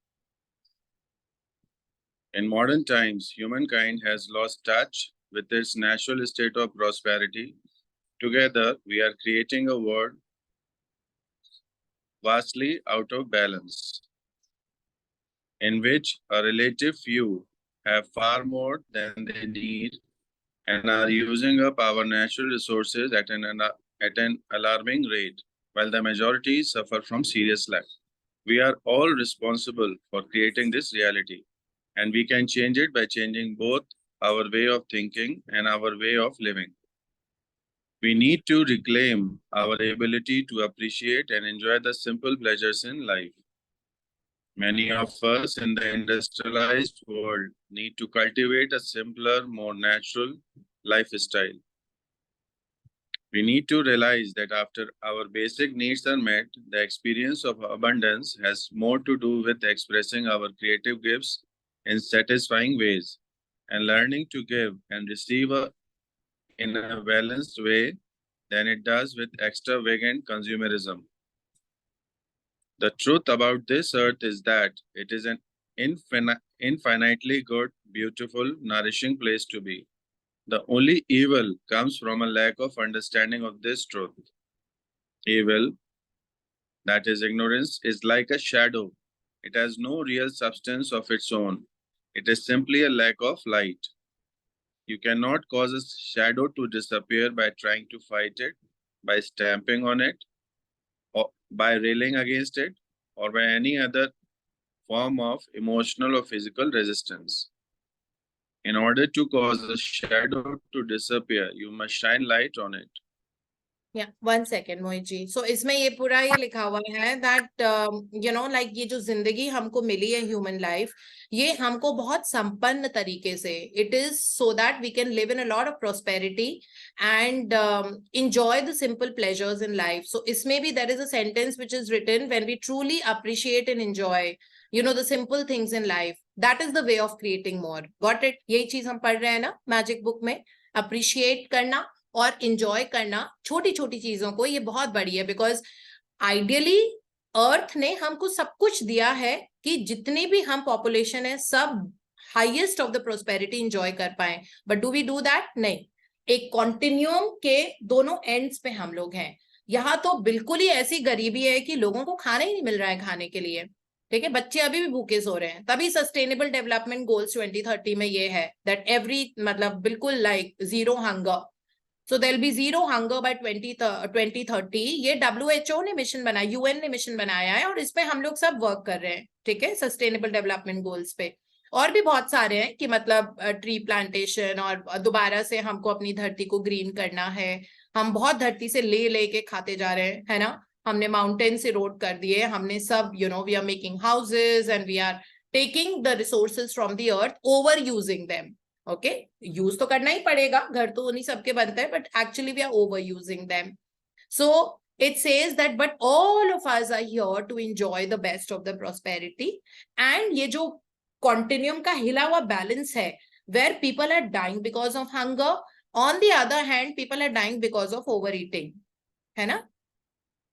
[SPEAKER 3] In modern times, humankind has lost touch with its natural state of prosperity. Together, we are creating a world vastly out of balance, in which a relative few have far more than they need and are using up our natural resources at an alarming rate, while the majority suffer from serious lack. We are all responsible for creating this reality, and we can change it by changing both our way of thinking and our way of living. We need to reclaim our ability to appreciate and enjoy the simple pleasures in life. Many of us in the industrialized world need to cultivate a simpler, more natural lifestyle. We need to realize that after our basic needs are met, the experience of abundance has more to do with expressing our creative gifts in satisfying ways and learning to give and receive in a balanced way than it does with extravagant consumerism. The truth about this earth is that it is an infinitely good, beautiful, nourishing place to be. The only evil comes from a lack of understanding of this truth. Evil, that is ignorance, is like a shadow. It has no real substance of its own. It is simply a lack of light. You cannot cause a shadow to disappear by trying to fight it, by stamping on it, or by railing against it, or by any other form of emotional or physical resistance. In order to cause a shadow to disappear, you must shine light on it.
[SPEAKER 1] 1 second Mohit ji. So इसमें ये पूरा ये लिखा हुआ है that like ये जो जिंदगी हमको मिली है human life, ये हमको बहुत संपन्न तरीके से, it is so that we can live in a lot of prosperity and enjoy the simple pleasures in life. So इसमें भी there is a sentence which is written, when we truly appreciate and enjoy the simple things in life, that is the way of creating more. Got it? यही चीज हम पढ़ रहे हैं ना magic book में, appreciate करना और इंजॉय करना छोटी छोटी चीजों को, ये बहुत बड़ी है. बिकॉज आइडियली अर्थ ने हमको सब कुछ दिया है कि जितनी भी हम पॉपुलेशन है सब highest of the prosperity enjoy कर पाए. But do we do that? नहीं. एक कॉन्टिन्यूम के दोनों एंड्स पे हम लोग हैं. यहाँ तो बिल्कुल ही ऐसी गरीबी है कि लोगों को खाना ही नहीं मिल रहा है खाने के लिए. ठीक है, बच्चे अभी भी भूखे सो रहे हैं. तभी सस्टेनेबल डेवलपमेंट गोल्स 2030 में ये है दैट एवरी मतलब बिल्कुल like zero hunger. So there'll be zero hunger by 2030. ये WHO ने मिशन बनाया, UN ने मिशन बनाया है और इस पे हम लोग सब वर्क कर रहे हैं. ठीक है, सस्टेनेबल डेवलपमेंट गोल्स पे. और भी बहुत सारे हैं कि मतलब ट्री प्लांटेशन और दोबारा से हमको अपनी धरती को ग्रीन करना है. हम बहुत धरती से ले के खाते जा रहे हैं, है ना. हमने माउंटेन से रोड कर दिए, हमने सब we are making houses and we are taking the resources from the earth, over using them. Okay, use तो करना ही पड़ेगा, घर तो उन्हीं सबके बनते हैं, but actually we are over using them. So it says that but all of us are here to enjoy the best of the prosperity. And ये जो continuum का हिला हुआ balance है, where people are dying because of hunger, on the other hand people are dying because of overeating, है ना.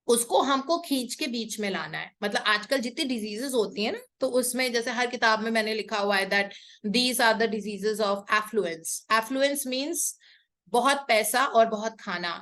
[SPEAKER 1] उसको हमको खींच के बीच में लाना है. मतलब आजकल जितनी डिजीजेस होती है ना, तो उसमें जैसे हर किताब में मैंने लिखा हुआ है that these are the diseases of affluence. Affluence means बहुत पैसा और बहुत खाना.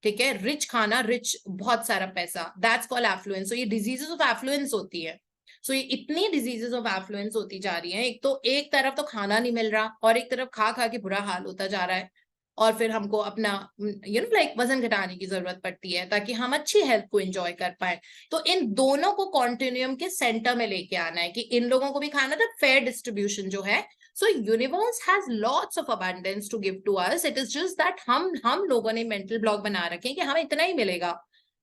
[SPEAKER 1] ठीक है, रिच खाना, रिच बहुत सारा पैसा, दैट्स कॉल्ड एफ्लुएंस. सो ये डिजीजेस ऑफ एफ्लुएंस होती है. सो ये इतनी डिजीजेस ऑफ एफ्लुएंस होती जा रही है. एक तरफ तो खाना नहीं मिल रहा और एक तरफ खा खा के बुरा हाल होता जा रहा है. और फिर हमको अपना लाइक वजन घटाने की जरूरत पड़ती है ताकि हम अच्छी हेल्थ को एंजॉय कर पाए. तो इन दोनों को कॉन्टिन्यूम के सेंटर में लेके आना है कि इन लोगों को भी खाना था. फेयर डिस्ट्रीब्यूशन जो है, so universe has lots of abundance to give to us. It is just that हम लोगों ने मेंटल ब्लॉक बना रखे हैं कि हमें इतना ही मिलेगा.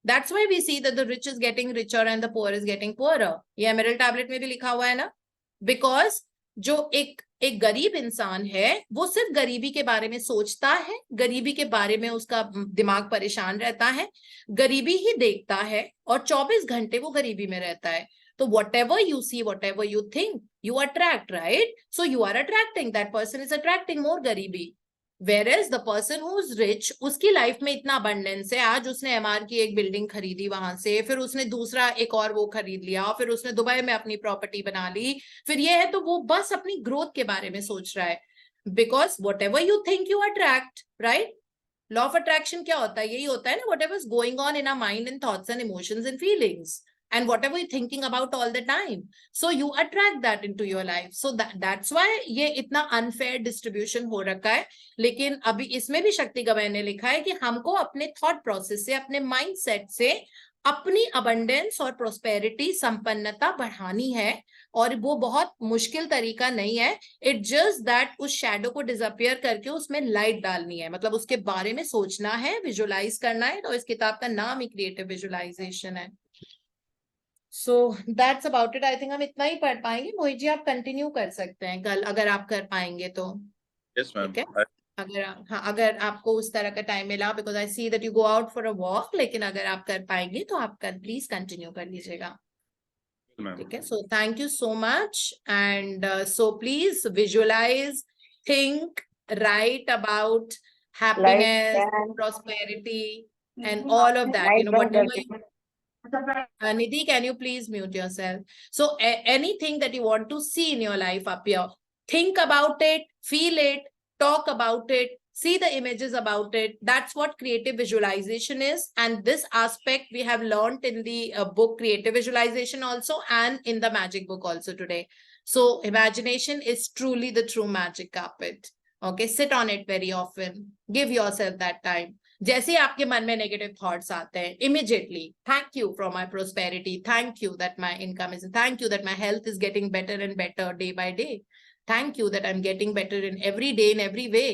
[SPEAKER 1] That's why we see that the rich is getting richer and the poor is getting poorer. ये एमरल्ड टैबलेट में भी लिखा हुआ है ना. बिकॉज जो एक गरीब इंसान है वो सिर्फ गरीबी के बारे में सोचता है, गरीबी के बारे में उसका दिमाग परेशान रहता है, गरीबी ही देखता है और 24 घंटे वो गरीबी में रहता है. तो whatever you see, whatever you think, you attract, right? So you are attracting, that person is attracting more गरीबी. Whereas the person who is rich, उसकी लाइफ में इतना abundance है. आज उसने MR की एक बिल्डिंग खरीदी वहां से, फिर उसने दूसरा एक और वो खरीद लिया, फिर उसने दुबई में अपनी प्रॉपर्टी बना ली, फिर ये है. तो वो बस अपनी ग्रोथ के बारे में सोच रहा है. Because whatever you think you attract, right? Law of attraction क्या होता है? यही होता है ना, whatever is going on in our mind and thoughts and emotions and feelings. And whatever you're thinking about all the time, so you attract that into your life. So that's why ये इतना unfair distribution हो रखा है. लेकिन अभी इसमें भी शक्ति गवाइन ने लिखा है कि हमको अपने thought process से, अपने mindset से अपनी abundance और prosperity, संपन्नता बढ़ानी है. और वो बहुत मुश्किल तरीका नहीं है. It's just that उस shadow को disappear करके उसमें light डालनी है. मतलब उसके बारे में सोचना है, visualize करना है. तो इस किताब का नाम ही creative visualization है. So that's about it. I think हम इतना ही पढ़ पाएंगे. मोहित जी आप कंटिन्यू कर सकते हैं कल अगर आप कर पाएंगे तो.
[SPEAKER 3] Yes, ma'am.
[SPEAKER 1] ठीक है, अगर आपको उस तरह का टाइम मिला, because I see that you go out for a walk, लेकिन अगर आप कर पाएंगे तो आप कल प्लीज कंटिन्यू कर लीजिएगा. ठीक है, so thank you so much. And so please visualise, think, write about happiness, prosperity and all of that. Whatever you, Nidhi, can you please mute yourself? So anything that you want to see in your life up here, think about it, feel it, talk about it, see the images about it. That's what creative visualization is. And this aspect we have learned in the book Creative Visualization also, and in the magic book also today. So imagination is truly the true magic carpet. Okay, sit on it very often. Give yourself that time. जैसे ही आपके मन में negative thoughts आते हैं, immediately thank you for my prosperity, thank you that my income is, thank you that my health is getting better and better day by day, thank you that I'm getting better in every day in every way,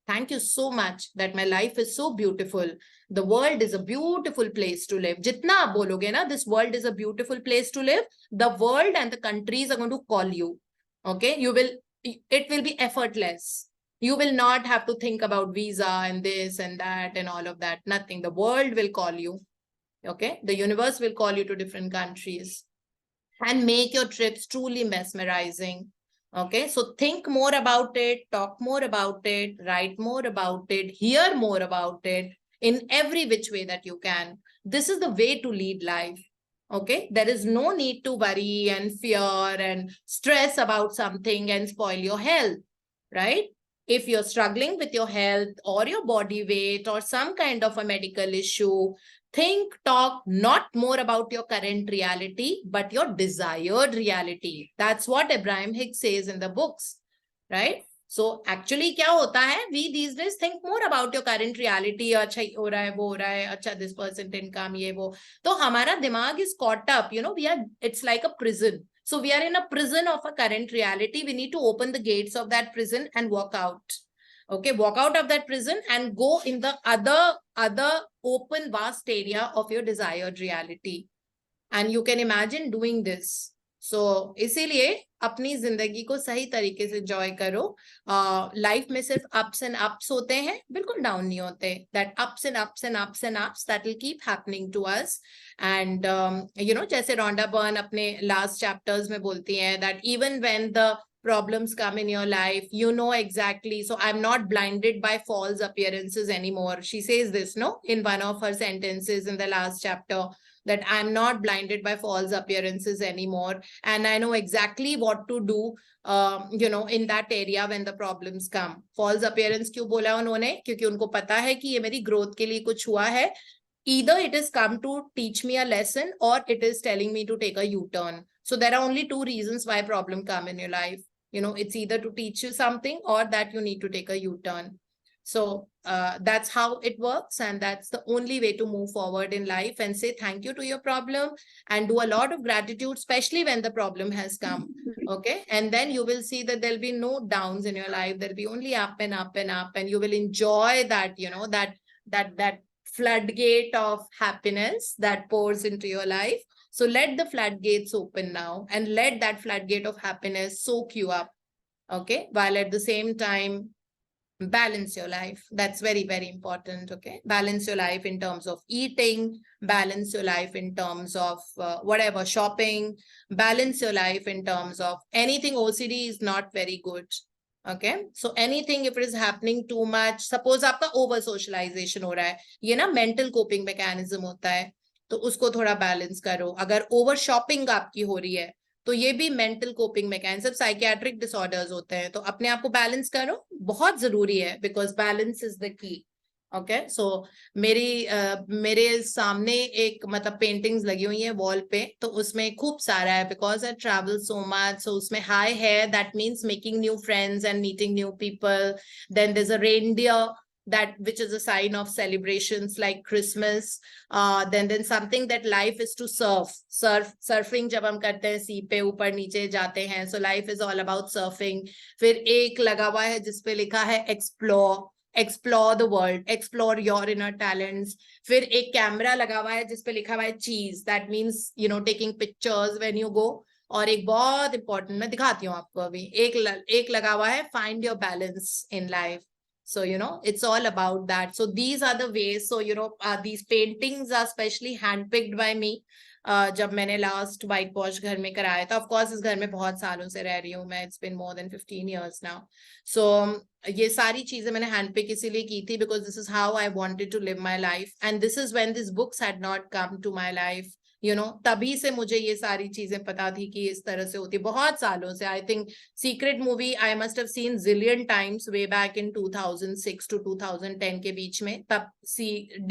[SPEAKER 1] Thank you so much that my life is so beautiful. The world is a beautiful place to live. Jitna aap bologe na, this world is a beautiful place to live, the world and the countries are going to call you. Okay, it will be effortless. You will not have to think about visa and this and that and all of that. Nothing. The world will call you. Okay, the universe will call you to different countries and make your trips truly mesmerizing. Okay, so think more about it, talk more about it, write more about it, hear more about it in every which way that you can. This is the way to lead life. Okay, there is no need to worry and fear and stress about something and spoil your health, right? If you're struggling with your health or your body weight or some kind of a medical issue, think, talk not more about your current reality, but your desired reality. That's what Abraham Hicks says in the books, right? So actually क्या होता है, we these days think more about your current reality. अच्छा हो रहा है, वो हो रहा है, अच्छा this percent income, ये वो. तो हमारा दिमाग is caught up, it's like a prison. So we are in a prison of a current reality. We need to open the gates of that prison and walk out. Okay, walk out of that prison and go in the other open vast area of your desired reality. And you can imagine doing this. So इसीलिए अपनी जिंदगी को सही तरीके से enjoy करो. Life में सिर्फ ups and ups होते हैं, बिल्कुल डाउन नहीं होते. That ups and ups and ups and ups that will keep happening to us. And जैसे Rhonda Byrne अपने last chapters में बोलती हैं that even when the problems come in your life, you know exactly. So I'm not blinded by false appearances anymore. She says this, no, in one of her sentences in the last chapter, that I'm not blinded by false appearances anymore. And I know exactly what to do, in that area when the problems come. False appearance क्यों बोला उन्होंने? क्योंकि उनको पता है कि ये मेरी growth के लिए कुछ हुआ है. Either it has come to teach me a lesson or it is telling me to take a U-turn. So there are only two reasons why problem come in your life. It's either to teach you something or that you need to take a U-turn. So that's how it works. And that's the only way to move forward in life and say thank you to your problem and do a lot of gratitude, especially when the problem has come. Okay. And then you will see that there'll be no downs in your life. There'll be only up and up and up. And you will enjoy that, that floodgate of happiness that pours into your life. So let the floodgates open now and let that floodgate of happiness soak you up. Okay. While at the same time, balance your life. That's very, very important. Okay. Balance your life in terms of eating, balance your life in terms of whatever, shopping, balance your life in terms of anything. OCD is not very good. Okay. So anything, if it is happening too much, suppose आपका over socialization हो रहा है, ये ना mental coping mechanism होता है, तो उसको थोड़ा balance करो. अगर over shopping आपकी हो रही है, तो ये भी mental coping mechanism, psychiatric disorders होते हैं. तो अपने आप को बैलेंस करो, बहुत जरूरी है, because balance is the key. Okay. So मेरे सामने एक पेंटिंग्स लगी हुई है वॉल पे, तो उसमें खूब सारा है, because I travel so much. So उसमें हाई है, that means making new friends and meeting new people. Then there is a reindeer, that which is a sign of celebrations like Christmas. Then something that life is to surfing जब हम करते हैं सी पे ऊपर नीचे जाते हैं, so life is all about surfing. फिर एक लगा हुआ है जिसपे लिखा है explore the world, explore your inner talents. फिर एक कैमरा लगा हुआ है जिसपे लिखा हुआ है cheese, that means taking pictures when you go. और एक बहुत important, मैं दिखाती हूँ आपको अभी, एक लगा हुआ है find your balance in life. So, it's all about that. So these are the ways. So, these paintings are specially handpicked by me. जब मैंने last whitewash घर में कराया था. Of course, इस घर में बहुत सालों से रह रही हूँ मैं. It's been more than 15 years now. So, ये सारी चीजें मैंने handpick इसीलिए की थी because this is how I wanted to live my life. And this is when these books had not come to my life. तभी से मुझे ये सारी चीजें पता थी कि इस तरह से होती, बहुत सालों से. I think secret movie I must have seen zillion times way back in 2006 to 2010 के बीच में. तब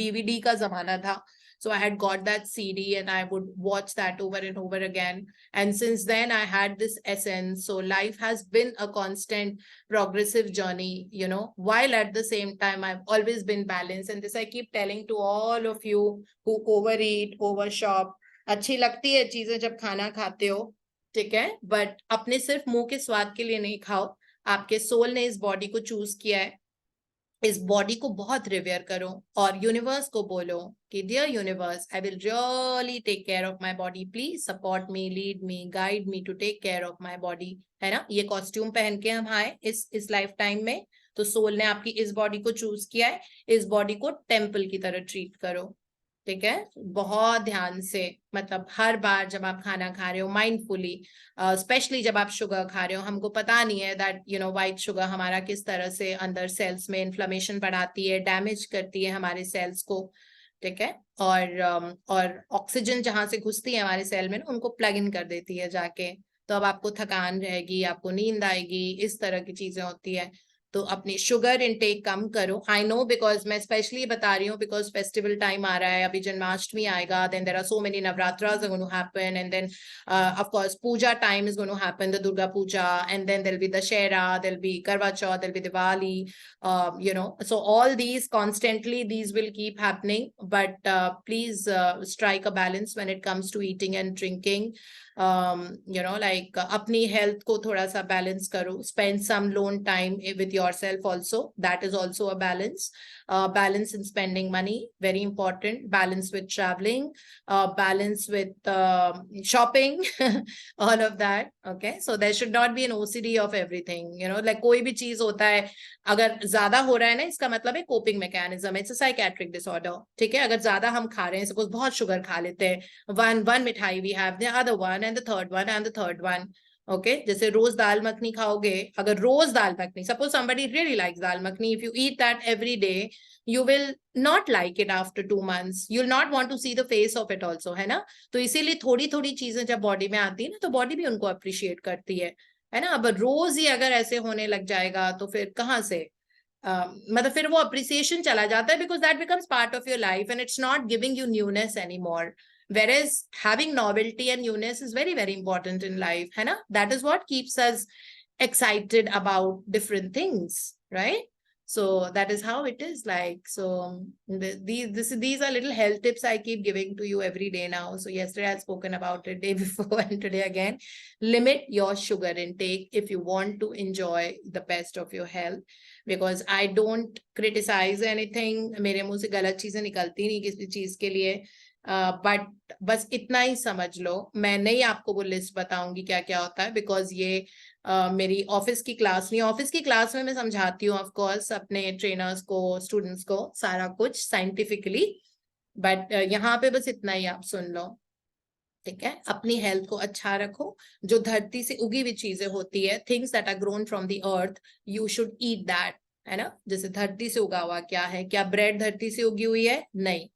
[SPEAKER 1] DVD का जमाना था. So I had got that CD and I would watch that over and over again. And since then I had this essence. So life has been a constant progressive journey, while at the same time I've always been balanced. And this I keep telling to all of you who overeat, overshop. अच्छी लगती है चीजें जब खाना खाते हो, ठीक है, बट अपने सिर्फ मुंह के स्वाद के लिए नहीं खाओ. आपके सोल ने इस बॉडी को चूज किया है. इस बॉडी को बहुत रिवेयर करो और यूनिवर्स को बोलो कि dear universe, I will really take care of my body, please support me, lead me, guide me to take care of my body, है ना। ये कॉस्ट्यूम पहन के हम आए इस लाइफ टाइम में, तो सोल ने आपकी इस बॉडी को चूज किया है, इस बॉडी को टेम्पल की तरह ट्रीट करो, ठीक है। बहुत ध्यान से, मतलब हर बार जब आप खाना खा रहे हो माइंडफुली, स्पेशली जब आप शुगर खा रहे हो, हमको पता नहीं है दैट व्हाइट शुगर हमारा किस तरह से अंदर सेल्स में इन्फ्लेमेशन बढ़ाती है, डैमेज करती है हमारे सेल्स को, ठीक है। और ऑक्सीजन जहां से घुसती है हमारे सेल में उनको प्लग इन कर देती है जाके, तो अब आपको थकान रहेगी, आपको नींद आएगी, इस तरह की चीजें होती है। तो अपनी शुगर इनटेक कम करो। आई नो, बिकॉज मैं स्पेशली बता रही हूँ बिकॉज फेस्टिवल टाइम आ रहा है, अभी जन्माष्टमी आएगा, then there are so many Navratras are going to happen, and then of course puja time is going to happen, the Durga puja, and then there will be Dussehra, there will be Karwa Chauth, there will be Diwali, so all these constantly, these will keep happening, but please strike a balance when it comes to eating and drinking. Like अपनी health को थोड़ा सा balance करो, spend some alone time with yourself also, that is also a balance. Balance in spending money, very important. Balance with traveling, balance with shopping, all of that. Okay, so there should not be an OCD of everything. Like कोई भी चीज होता है अगर ज्यादा हो रहा है ना, इसका मतलब है coping mechanism, it's a psychiatric disorder, ठीक है। अगर ज्यादा हम खा रहे हैं, सपोज बहुत शुगर खा लेते हैं, one mithai we have the other one and the third one and the third one, okay. जैसे रोज दाल मखनी खाओगे, अगर रोज dal makhani, suppose somebody really likes dal makhani, if you eat that every day, you will not like it after 2 months, you'll not want to see the face of it also, है ना। तो इसीलिए थोड़ी थोड़ी चीजें जब बॉडी में आती है ना, तो बॉडी भी उनको अप्रिशिएट करती है ना। अब रोज ही अगर ऐसे होने लग जाएगा तो फिर कहाँ से मतलब फिर वो अप्रिसिएशन चला जाता है, because that becomes part of your life and it's not giving you newness any more, whereas having novelty and newness is very very important in life, है ना। that is what keeps us excited about different things, right? So that is how it is like. So these are little health tips I keep giving to you every day now. So yesterday I had spoken about it, day before, and today again. Limit your sugar intake if you want to enjoy the best of your health, because I don't criticize anything. मेरे मुंह से गलत चीजें निकलती नहीं किसी चीज के लिए, बट बस इतना ही समझ लो, मैं नहीं आपको वो लिस्ट बताऊंगी क्या क्या होता है, बिकॉज ये मेरी ऑफिस की क्लास नहीं। ऑफिस की क्लास में मैं समझाती हूँ ऑफ कोर्स अपने ट्रेनर्स को, स्टूडेंट्स को सारा कुछ साइंटिफिकली, बट यहाँ पे बस इतना ही आप सुन लो, ठीक है। अपनी हेल्थ को अच्छा रखो, जो धरती से उगी हुई चीजें होती है, things that are grown from the earth, you should eat that, है ना। जैसे धरती से उगा हुआ क्या है, क्या ब्रेड धरती से उगी हुई है? नहीं।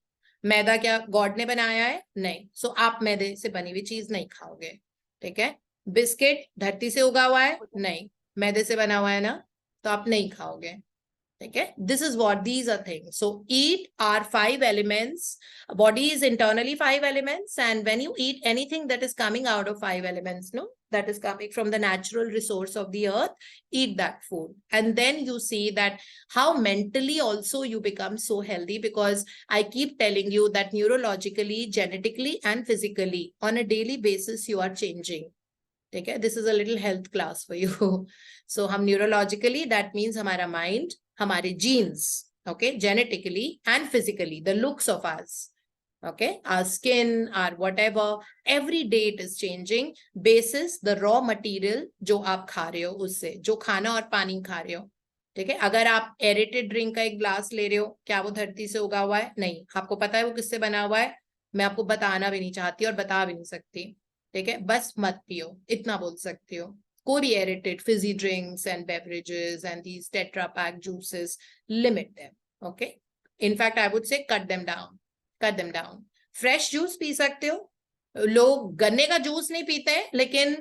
[SPEAKER 1] मैदा क्या गॉड ने बनाया है? नहीं। सो आप मैदे से बनी हुई चीज नहीं खाओगे, ठीक है। बिस्किट धरती से उगा हुआ है? नहीं। मैदे से बना हुआ है ना, तो आप नहीं खाओगे, ठीक है। This is what these are things. So eat are 5 elements. Body is internally 5 elements, and when you eat anything that is coming out of 5 elements, no, that is coming from the natural resource of the earth, eat that food, and then you see that how mentally also you become so healthy, because I keep telling you that neurologically, genetically, and physically on a daily basis you are changing. Okay, this is a little health class for you. So हम neurologically, that means हमारा mind, हमारे genes, okay, genetically and physically, the looks of us, okay, our skin, our whatever, every day it is changing basis the raw material जो आप खा रहे हो, उससे जो खाना और पानी खा रहे हो, ठीक है। अगर आप एरेटेड ड्रिंक का एक ग्लास ले रहे हो, क्या वो धरती से उगा हुआ है? नहीं। आपको पता है वो किससे बना हुआ है? मैं आपको बताना भी नहीं चाहती और बता भी नहीं सकती, ठीक है। बस मत पियो, इतना बोल सकती हो। कोई भी aerated fizzy drinks and beverages and these tetra pack juices, limit them, okay? In fact, I would say cut them down. Fresh juice P सकते हो, लोग गन्ने का जूस नहीं पीते हैं, लेकिन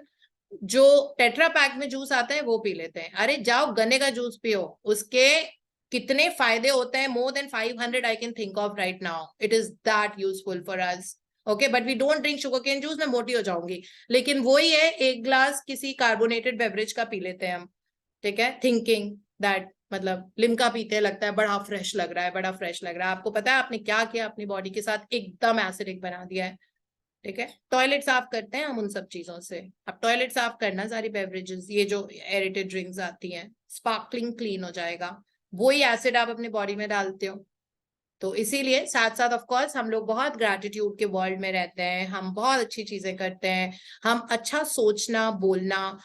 [SPEAKER 1] जो टेट्रा पैक में जूस आता है वो पी लेते हैं। अरे जाओ गन्ने का जूस पियो, उसके कितने फायदे होते हैं, more than 500 I can think of right now. It is that useful for us. Okay, but we don't drink sugar cane juice, मैं मोटी हो जाऊंगी। लेकिन वही है, एक ग्लास किसी कार्बोनेटेड बेवरेज का पी लेते हैं हम, ठीक है, थिंकिंग दैट मतलब लिम्का पीते हैं, लगता है बड़ा फ्रेश लग रहा है, बड़ा फ्रेश लग रहा है। आपको पता है आपने क्या किया अपनी बॉडी के साथ? एकदम एसिडिक बना दिया है, ठीक है। टॉयलेट साफ करते हैं हम उन सब चीजों से। अब टॉयलेट साफ करना, सारी बेवरेजेस, ये जो एरेटेड ड्रिंक्स आती हैं, स्पार्कलिंग क्लीन हो जाएगा, वही एसिड आप अपने बॉडी में डालते हो। तो इसीलिए साथ साथ ऑफ कोर्स हम लोग बहुत ग्रैटिट्यूड के वर्ल्ड में रहते हैं, हम बहुत अच्छी चीजें करते हैं, हम अच्छा सोचना, बोलना,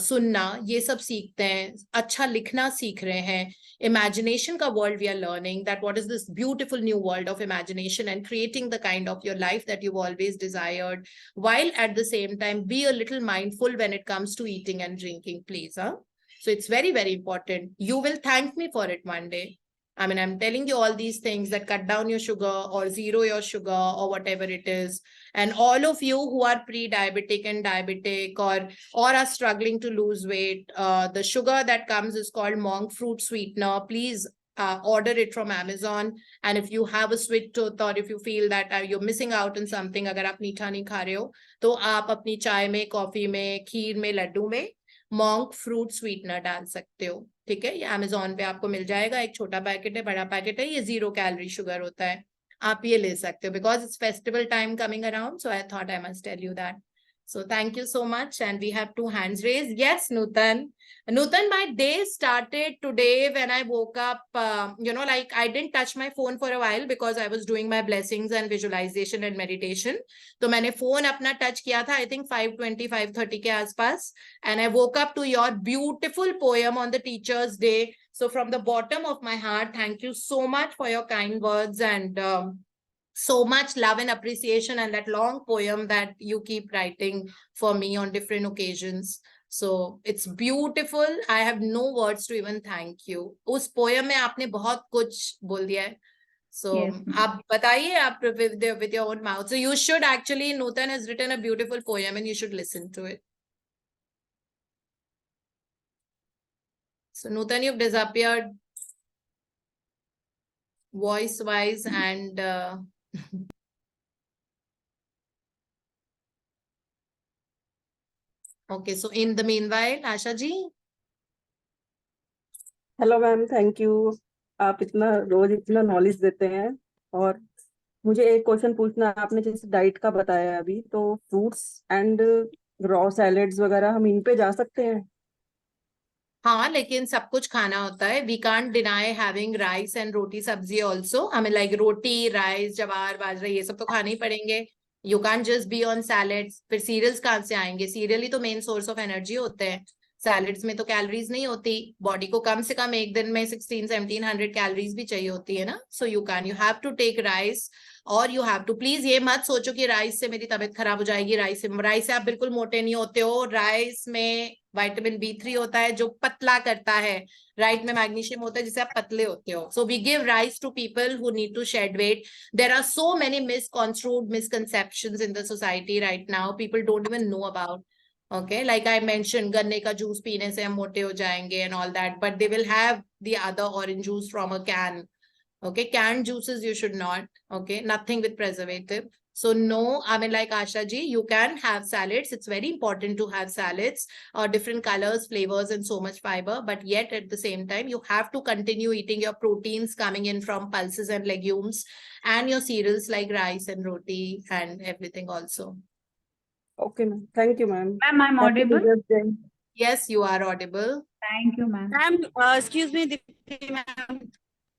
[SPEAKER 1] सुनना, ये सब सीखते हैं, अच्छा लिखना सीख रहे हैं, imagination का world we are learning that what is this beautiful new world of imagination and creating the kind of your life that you've always desired, while at the same time be a little mindful when it comes to eating and drinking, please. So it's very, very important. You will thank me for it one day. I mean, I'm telling you all these things that cut down your sugar or zero your sugar or whatever it is. And all of you who are pre-diabetic and diabetic or are struggling to lose weight, the sugar that comes is called monk fruit sweetener. Please order it from Amazon. And if you have a sweet tooth or if you feel that you're missing out on something, अगर आप मीठा नहीं खा रहे हो, तो आप अपनी चाय में, कॉफी में, खीर में, लड्डू में मॉन्क फ्रूट स्वीटनर डाल सकते हो। ठीक है, ये अमेजोन पे आपको मिल जाएगा। एक छोटा पैकेट है, बड़ा पैकेट है, ये 0 कैलोरी शुगर होता है, आप ये ले सकते हो because it's festival time coming around, so I thought I must tell you that. So thank you so much. And we have 2 hands raised. Yes, Nutan. Nutan, my day started today when I woke up. Like I didn't touch my phone for a while because I was doing my blessings and visualization and meditation. तो मैंने phone अपना touch किया था, I think 5:20, 5:30 के आसपास. And I woke up to your beautiful poem on the Teacher's Day. So from the bottom of my heart, thank you so much for your kind words and so much love and appreciation and that long poem that you keep writing for me on different occasions. So it's beautiful. I have no words to even thank you. उस poem में आपने बहुत कुछ बोल दिया है. So
[SPEAKER 2] Yes,
[SPEAKER 1] आप बताइए, आप with your own mouth. So you should actually, Nutan has written a beautiful poem and you should listen to it. So Nutan, you've disappeared voice wise and okay, so in the meanwhile, Asha ji.
[SPEAKER 4] Hello ma'am, thank you. आप इतना रोज इतना knowledge देते हैं। और मुझे एक question पूछना है। आपने जैसे डाइट का बताया अभी, तो फ्रूट्स एंड रॉ सैलेड्स वगैरह हम इन पे जा सकते हैं?
[SPEAKER 1] हाँ, लेकिन सब कुछ खाना होता है. We can't deny having rice and roti sabzi also. हमें लाइक रोटी, राइस, जवार, बाजरा, ये सब तो खाने ही पड़ेंगे. You can't just be on salads. फिर सीरियल्स कहाँ से आएंगे? सीरियल ही तो मेन सोर्स ऑफ एनर्जी होते हैं. सैलेड्स में तो कैलोरीज नहीं होती. बॉडी को कम से कम एक दिन में 1600-1700 कैलोरीज भी चाहिए होती है ना. So you have to take rice और यू हैव टू, प्लीज ये मत सोचो कि राइस से मेरी तबीयत खराब हो जाएगी. राइस से आप बिल्कुल मोटे नहीं होते हो. राइस में विटामिन B3 होता है जो पतला करता है. राइट में मैग्नीशियम होता है जिससे आप पतले होते हो. So we give rice to people who need to shed weight. There are so many misconstrued misconceptions in the society right now. People don't even know about. Okay, like I mentioned, गन्ने का juice पीने से हम मोटे हो जाएंगे and all that, but they will have the other orange juice from a can. Okay, canned juices you should not. Okay, nothing with preservative. So no, I mean, like Asha ji, you can have salads. It's very important to have salads, different colors, flavors, and so much fiber. But yet at the same time, you have to continue eating your proteins coming in from pulses and legumes, and your cereals like rice and roti and everything also.
[SPEAKER 4] Okay ma'am, thank you ma'am.
[SPEAKER 2] ma'am, I'm audible.
[SPEAKER 1] Yes, you are audible.
[SPEAKER 2] Thank you, ma'am.
[SPEAKER 5] Ma'am excuse me Deepti ma'am,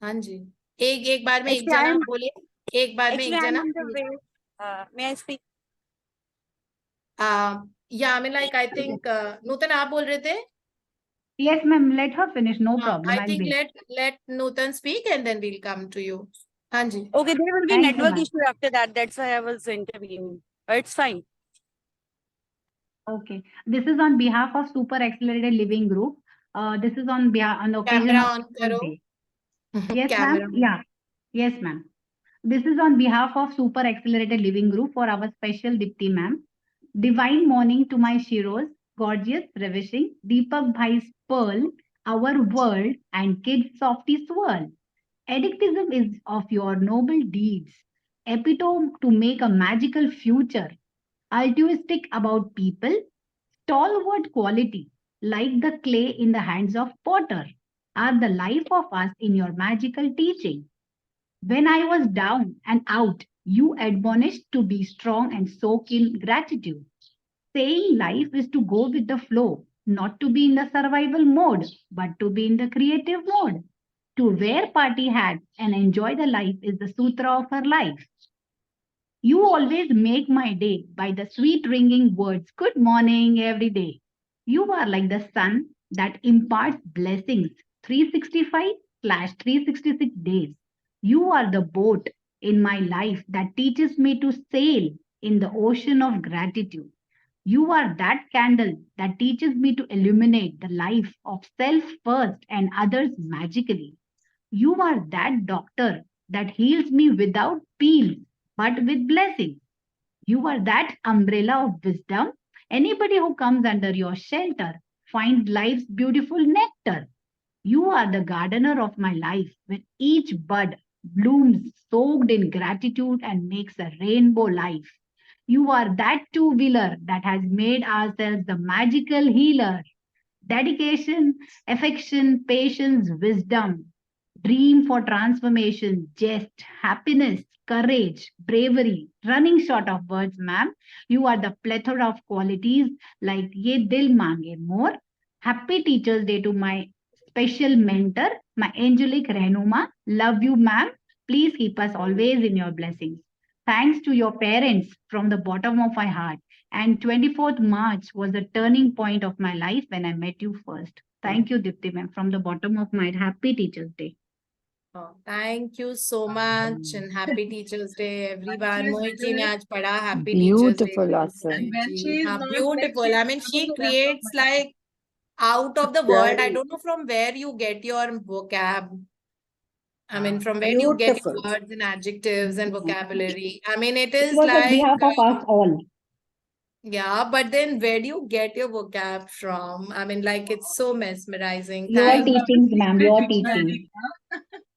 [SPEAKER 1] हाँ जी, एक बार में एक
[SPEAKER 5] Actually,
[SPEAKER 1] जना
[SPEAKER 5] I am-
[SPEAKER 1] बोलिए. एक बार में एक
[SPEAKER 5] actually I
[SPEAKER 1] जना.
[SPEAKER 5] Am on the way, may I speak?
[SPEAKER 1] Yeah, I mean, like I think Nutan आप बोल रहे थे.
[SPEAKER 2] Yes, ma'am. Let her finish. No problem.
[SPEAKER 1] I
[SPEAKER 2] I'll
[SPEAKER 1] think
[SPEAKER 2] wait.
[SPEAKER 1] let Nutan speak and then we'll come to you. हाँ जी.
[SPEAKER 5] Okay, there will be
[SPEAKER 2] Thank you,
[SPEAKER 5] network
[SPEAKER 2] ma'am.
[SPEAKER 5] issue after that. That's why I was interviewing. It's fine.
[SPEAKER 2] Okay. This is on behalf of Super Accelerated Living Group. This is on occasion
[SPEAKER 1] Camera
[SPEAKER 2] of
[SPEAKER 1] on
[SPEAKER 2] Teacher's
[SPEAKER 1] करो.
[SPEAKER 2] Day. Yes,
[SPEAKER 1] Camera
[SPEAKER 2] ma'am.
[SPEAKER 1] on.
[SPEAKER 2] Yeah. Yes, ma'am. This is on behalf of Super Accelerated Living Group for our special Dipti ma'am. Divine morning to my Shiros, gorgeous, ravishing, Deepak Bhai's pearl, our world, and kids softy swirl. Addictism is of your noble deeds, epitome to make a magical future, altruistic about people, stalwart quality, like the clay in the hands of potter, are the life of us in your magical teaching. When I was down and out, you admonished to be strong and soak in gratitude, saying life is to go with the flow, not to be in the survival mode, but to be in the creative mode.
[SPEAKER 6] To wear party hats and enjoy the life is the sutra of her life. You always make my day by the sweet ringing words, good morning every day. You are like the sun that imparts blessings 365/366 days. You are the boat in my life that teaches me to sail in the ocean of gratitude. You are that candle that teaches me to illuminate the life of self first and others magically. You are that doctor that heals me without pills, but with blessings. You are that umbrella of wisdom. Anybody who comes under your shelter finds life's beautiful nectar. You are the gardener of my life, where each bud blooms soaked in gratitude and makes a rainbow life. You are that two wheeler that has made ourselves the magical healer. Dedication, affection, patience, wisdom, dream for transformation, jest, happiness, courage, bravery, running short of words, ma'am. You are the plethora of qualities like ye dil mange more. Happy Teacher's Day to my special mentor, my angelic Rehnuma. Love you, ma'am. Please keep us always in your blessings. Thanks to your parents from the bottom of my heart. And 24th March was the turning point of my life when I met you first. Thank you, Dipti ma'am, from the bottom of my heart. Happy Teacher's Day.
[SPEAKER 1] Oh, thank you so much and happy Teachers Day, everyone. Mohit ji ने आज पढ़ा Happy Teachers Day.
[SPEAKER 7] Beautiful, awesome.
[SPEAKER 1] Mohit
[SPEAKER 2] when
[SPEAKER 1] ji.
[SPEAKER 2] she is
[SPEAKER 1] हाँ,
[SPEAKER 2] not,
[SPEAKER 1] beautiful.
[SPEAKER 2] when
[SPEAKER 1] I
[SPEAKER 2] she
[SPEAKER 1] mean,
[SPEAKER 2] is
[SPEAKER 1] she
[SPEAKER 2] not
[SPEAKER 1] creates like out of the world. I don't know from where you get your vocab. I mean, from where do you get your
[SPEAKER 6] Beautiful.
[SPEAKER 1] words and adjectives and vocabulary? I mean, it
[SPEAKER 6] It
[SPEAKER 1] is
[SPEAKER 6] was on
[SPEAKER 1] like,
[SPEAKER 6] behalf of us all.
[SPEAKER 1] yeah, but then where do you get your vocab from? I mean, like, it's so mesmerizing.
[SPEAKER 6] Your
[SPEAKER 1] Thank you.
[SPEAKER 6] teachings, ma'am, your teachings.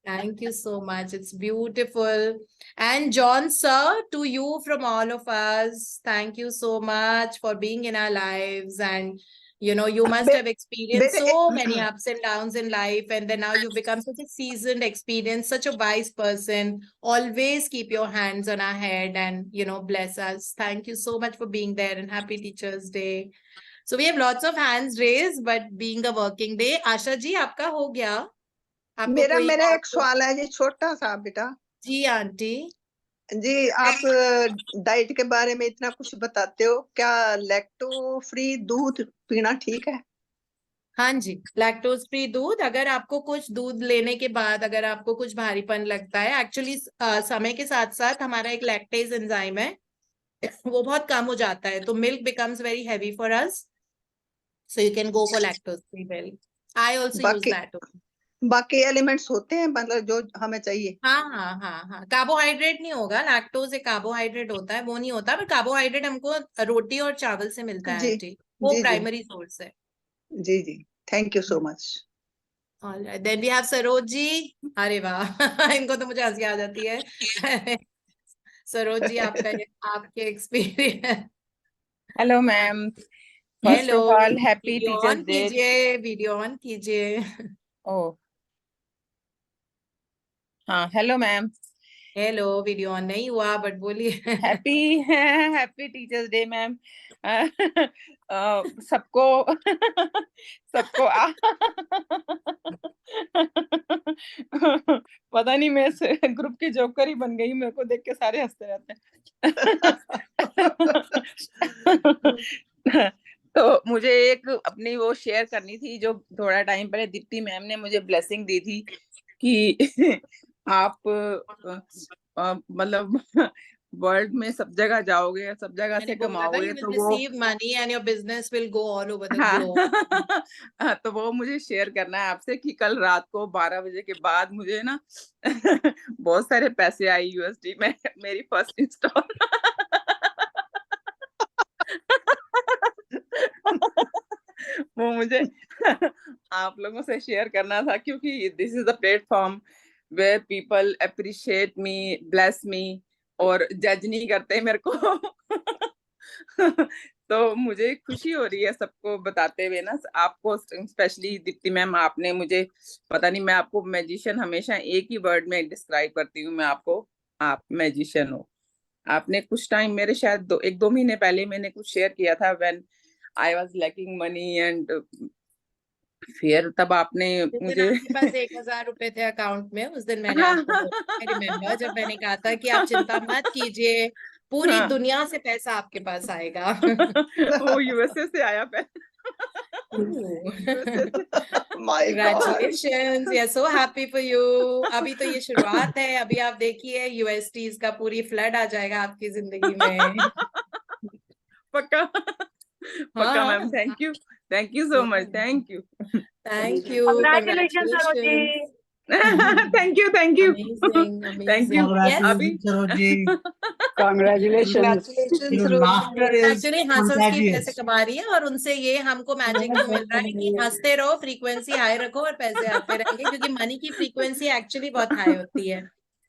[SPEAKER 1] Thank you so much. It's beautiful. And John, sir, to you from all of us, thank you so much for being in our lives. And, you know, you must have experienced so many ups and downs in life. And then now you've become such a seasoned, experienced, such a wise person. Always keep your hands on our head and, you know, bless us. Thank you so much for being there and happy Teachers Day. So we have lots of hands raised, but being a working day, Asha ji, आपका हो गया? आपको
[SPEAKER 7] मेरा
[SPEAKER 1] कोई
[SPEAKER 7] मेरा
[SPEAKER 1] बात
[SPEAKER 7] एक सवाल है जी, छोटा सा बेटा
[SPEAKER 1] जी आंटी
[SPEAKER 7] जी। आप डाइट के बारे में इतना कुछ बताते हो, क्या लैक्टो फ्री दूध पीना ठीक है?
[SPEAKER 1] हाँ जी, लैक्टोज फ्री दूध। अगर आपको कुछ दूध लेने के बाद अगर आपको कुछ भारीपन लगता है, एक्चुअली समय के साथ साथ हमारा एक लैक्टेज एंजाइम है वो बहुत कम हो जाता है, तो milk becomes very heavy for us, so you can go for lactose free milk. I also use
[SPEAKER 7] बाकी
[SPEAKER 1] दैट।
[SPEAKER 7] बाकी एलिमेंट्स होते हैं मतलब जो हमें चाहिए?
[SPEAKER 1] हाँ हाँ हाँ हाँ, कार्बोहाइड्रेट नहीं होगा, लैक्टोज एक कार्बोहाइड्रेट होता है, वो नहीं होता, पर कार्बोहाइड्रेट हमको रोटी और चावल से मिलता है
[SPEAKER 7] जी
[SPEAKER 1] आंटी, वो
[SPEAKER 7] जी
[SPEAKER 1] प्राइमरी सोर्स है।
[SPEAKER 7] जी जी, thank you so much.
[SPEAKER 1] All right, then we have Saroj ji. अरे वाह इनको तो मुझे हंसी आ जाती है। सरोज जी, आपके experience.
[SPEAKER 8] Hello ma'am, first
[SPEAKER 1] hello,
[SPEAKER 8] of all happy
[SPEAKER 1] video
[SPEAKER 8] teachers
[SPEAKER 1] on
[SPEAKER 8] day.
[SPEAKER 1] कीजिए, वीडियो ऑन कीजिए।
[SPEAKER 8] ओ हाँ, hello ma'am.
[SPEAKER 1] Hello, video on नहीं हुआ बट बोलिए।
[SPEAKER 8] Happy teachers day ma'am. सबको सबको पता नहीं, मैं ग्रुप की जोकर ही बन गई, मेरे को देख के सारे हंसते रहते हैं। तो मुझे एक अपनी वो शेयर करनी थी, जो थोड़ा टाइम पहले दीप्ति मैम ने मुझे ब्लेसिंग दी थी कि आप मतलब वर्ल्ड में सब जगह जाओगे, सब जगह से कमाओगे, तो वो
[SPEAKER 1] receive money and your business will go all over the
[SPEAKER 8] हाँ,
[SPEAKER 1] globe।
[SPEAKER 8] तो वो मुझे शेयर करना है आपसे कि कल रात को 12 बजे के बाद मुझे ना बहुत सारे पैसे आए यूएसडी में, मेरी फर्स्ट इंस्टॉल। वो मुझे आप लोगों से शेयर करना था, क्योंकि this is the platform where people appreciate me, bless me और जज नहीं करते मेरे को। तो मुझे खुशी हो रही है सबको बताते हुए ना, आपको स्पेशली दीप्ति मैम, आपने मुझे पता नहीं, मैं आपको मैजिशियन हमेशा एक ही वर्ड में डिस्क्राइब करती हूँ मैं आपको, आप मैजिशियन हो। आपने कुछ टाइम मेरे शायद 1-2 महीने पहले मैंने कुछ शेयर किया था, when I was lacking money and फिर तब आपने
[SPEAKER 1] जिस दिन
[SPEAKER 8] मुझे
[SPEAKER 1] आपके पास 1,000 रुपए थे अकाउंट में, उस दिन मैंने आपको बोला, रिमेम्बर, जब मैंने कहा था कि आप चिंता मत कीजिए, पूरी
[SPEAKER 8] हाँ।
[SPEAKER 1] दुनिया से पैसा आपके पास आएगा।
[SPEAKER 8] वो यूएसए से आया पहले।
[SPEAKER 7] My God.
[SPEAKER 1] Congratulations, we are so happy for you. अभी तो ये शुरुआत है, अभी आप देखिए यूएसटीज का पूरी फ्लड आ जाएगा आपकी जिंदगी में।
[SPEAKER 8] पक्का पक्का मैम,
[SPEAKER 1] हाँ,
[SPEAKER 8] thank you so much, thank you.
[SPEAKER 1] Thank you,
[SPEAKER 6] Congratulations, Saroji.
[SPEAKER 1] congratulations.
[SPEAKER 8] Thank you
[SPEAKER 1] Amazing,
[SPEAKER 8] thank you.
[SPEAKER 1] amazing. Yes.
[SPEAKER 8] अभी
[SPEAKER 4] Congratulations.
[SPEAKER 7] Congratulations,
[SPEAKER 9] Your
[SPEAKER 7] Roji.
[SPEAKER 9] laughter is
[SPEAKER 1] actually हंस हंस के पैसे
[SPEAKER 9] contagious.
[SPEAKER 1] कमा रही है, और उनसे ये हमको मैजिक क्यों मिल रहा है कि हंसते रहो, फ्रीक्वेंसी हाई रखो और पैसे आते रहेंगे, क्योंकि मनी की फ्रीक्वेंसी एक्चुअली बहुत हाई होती है,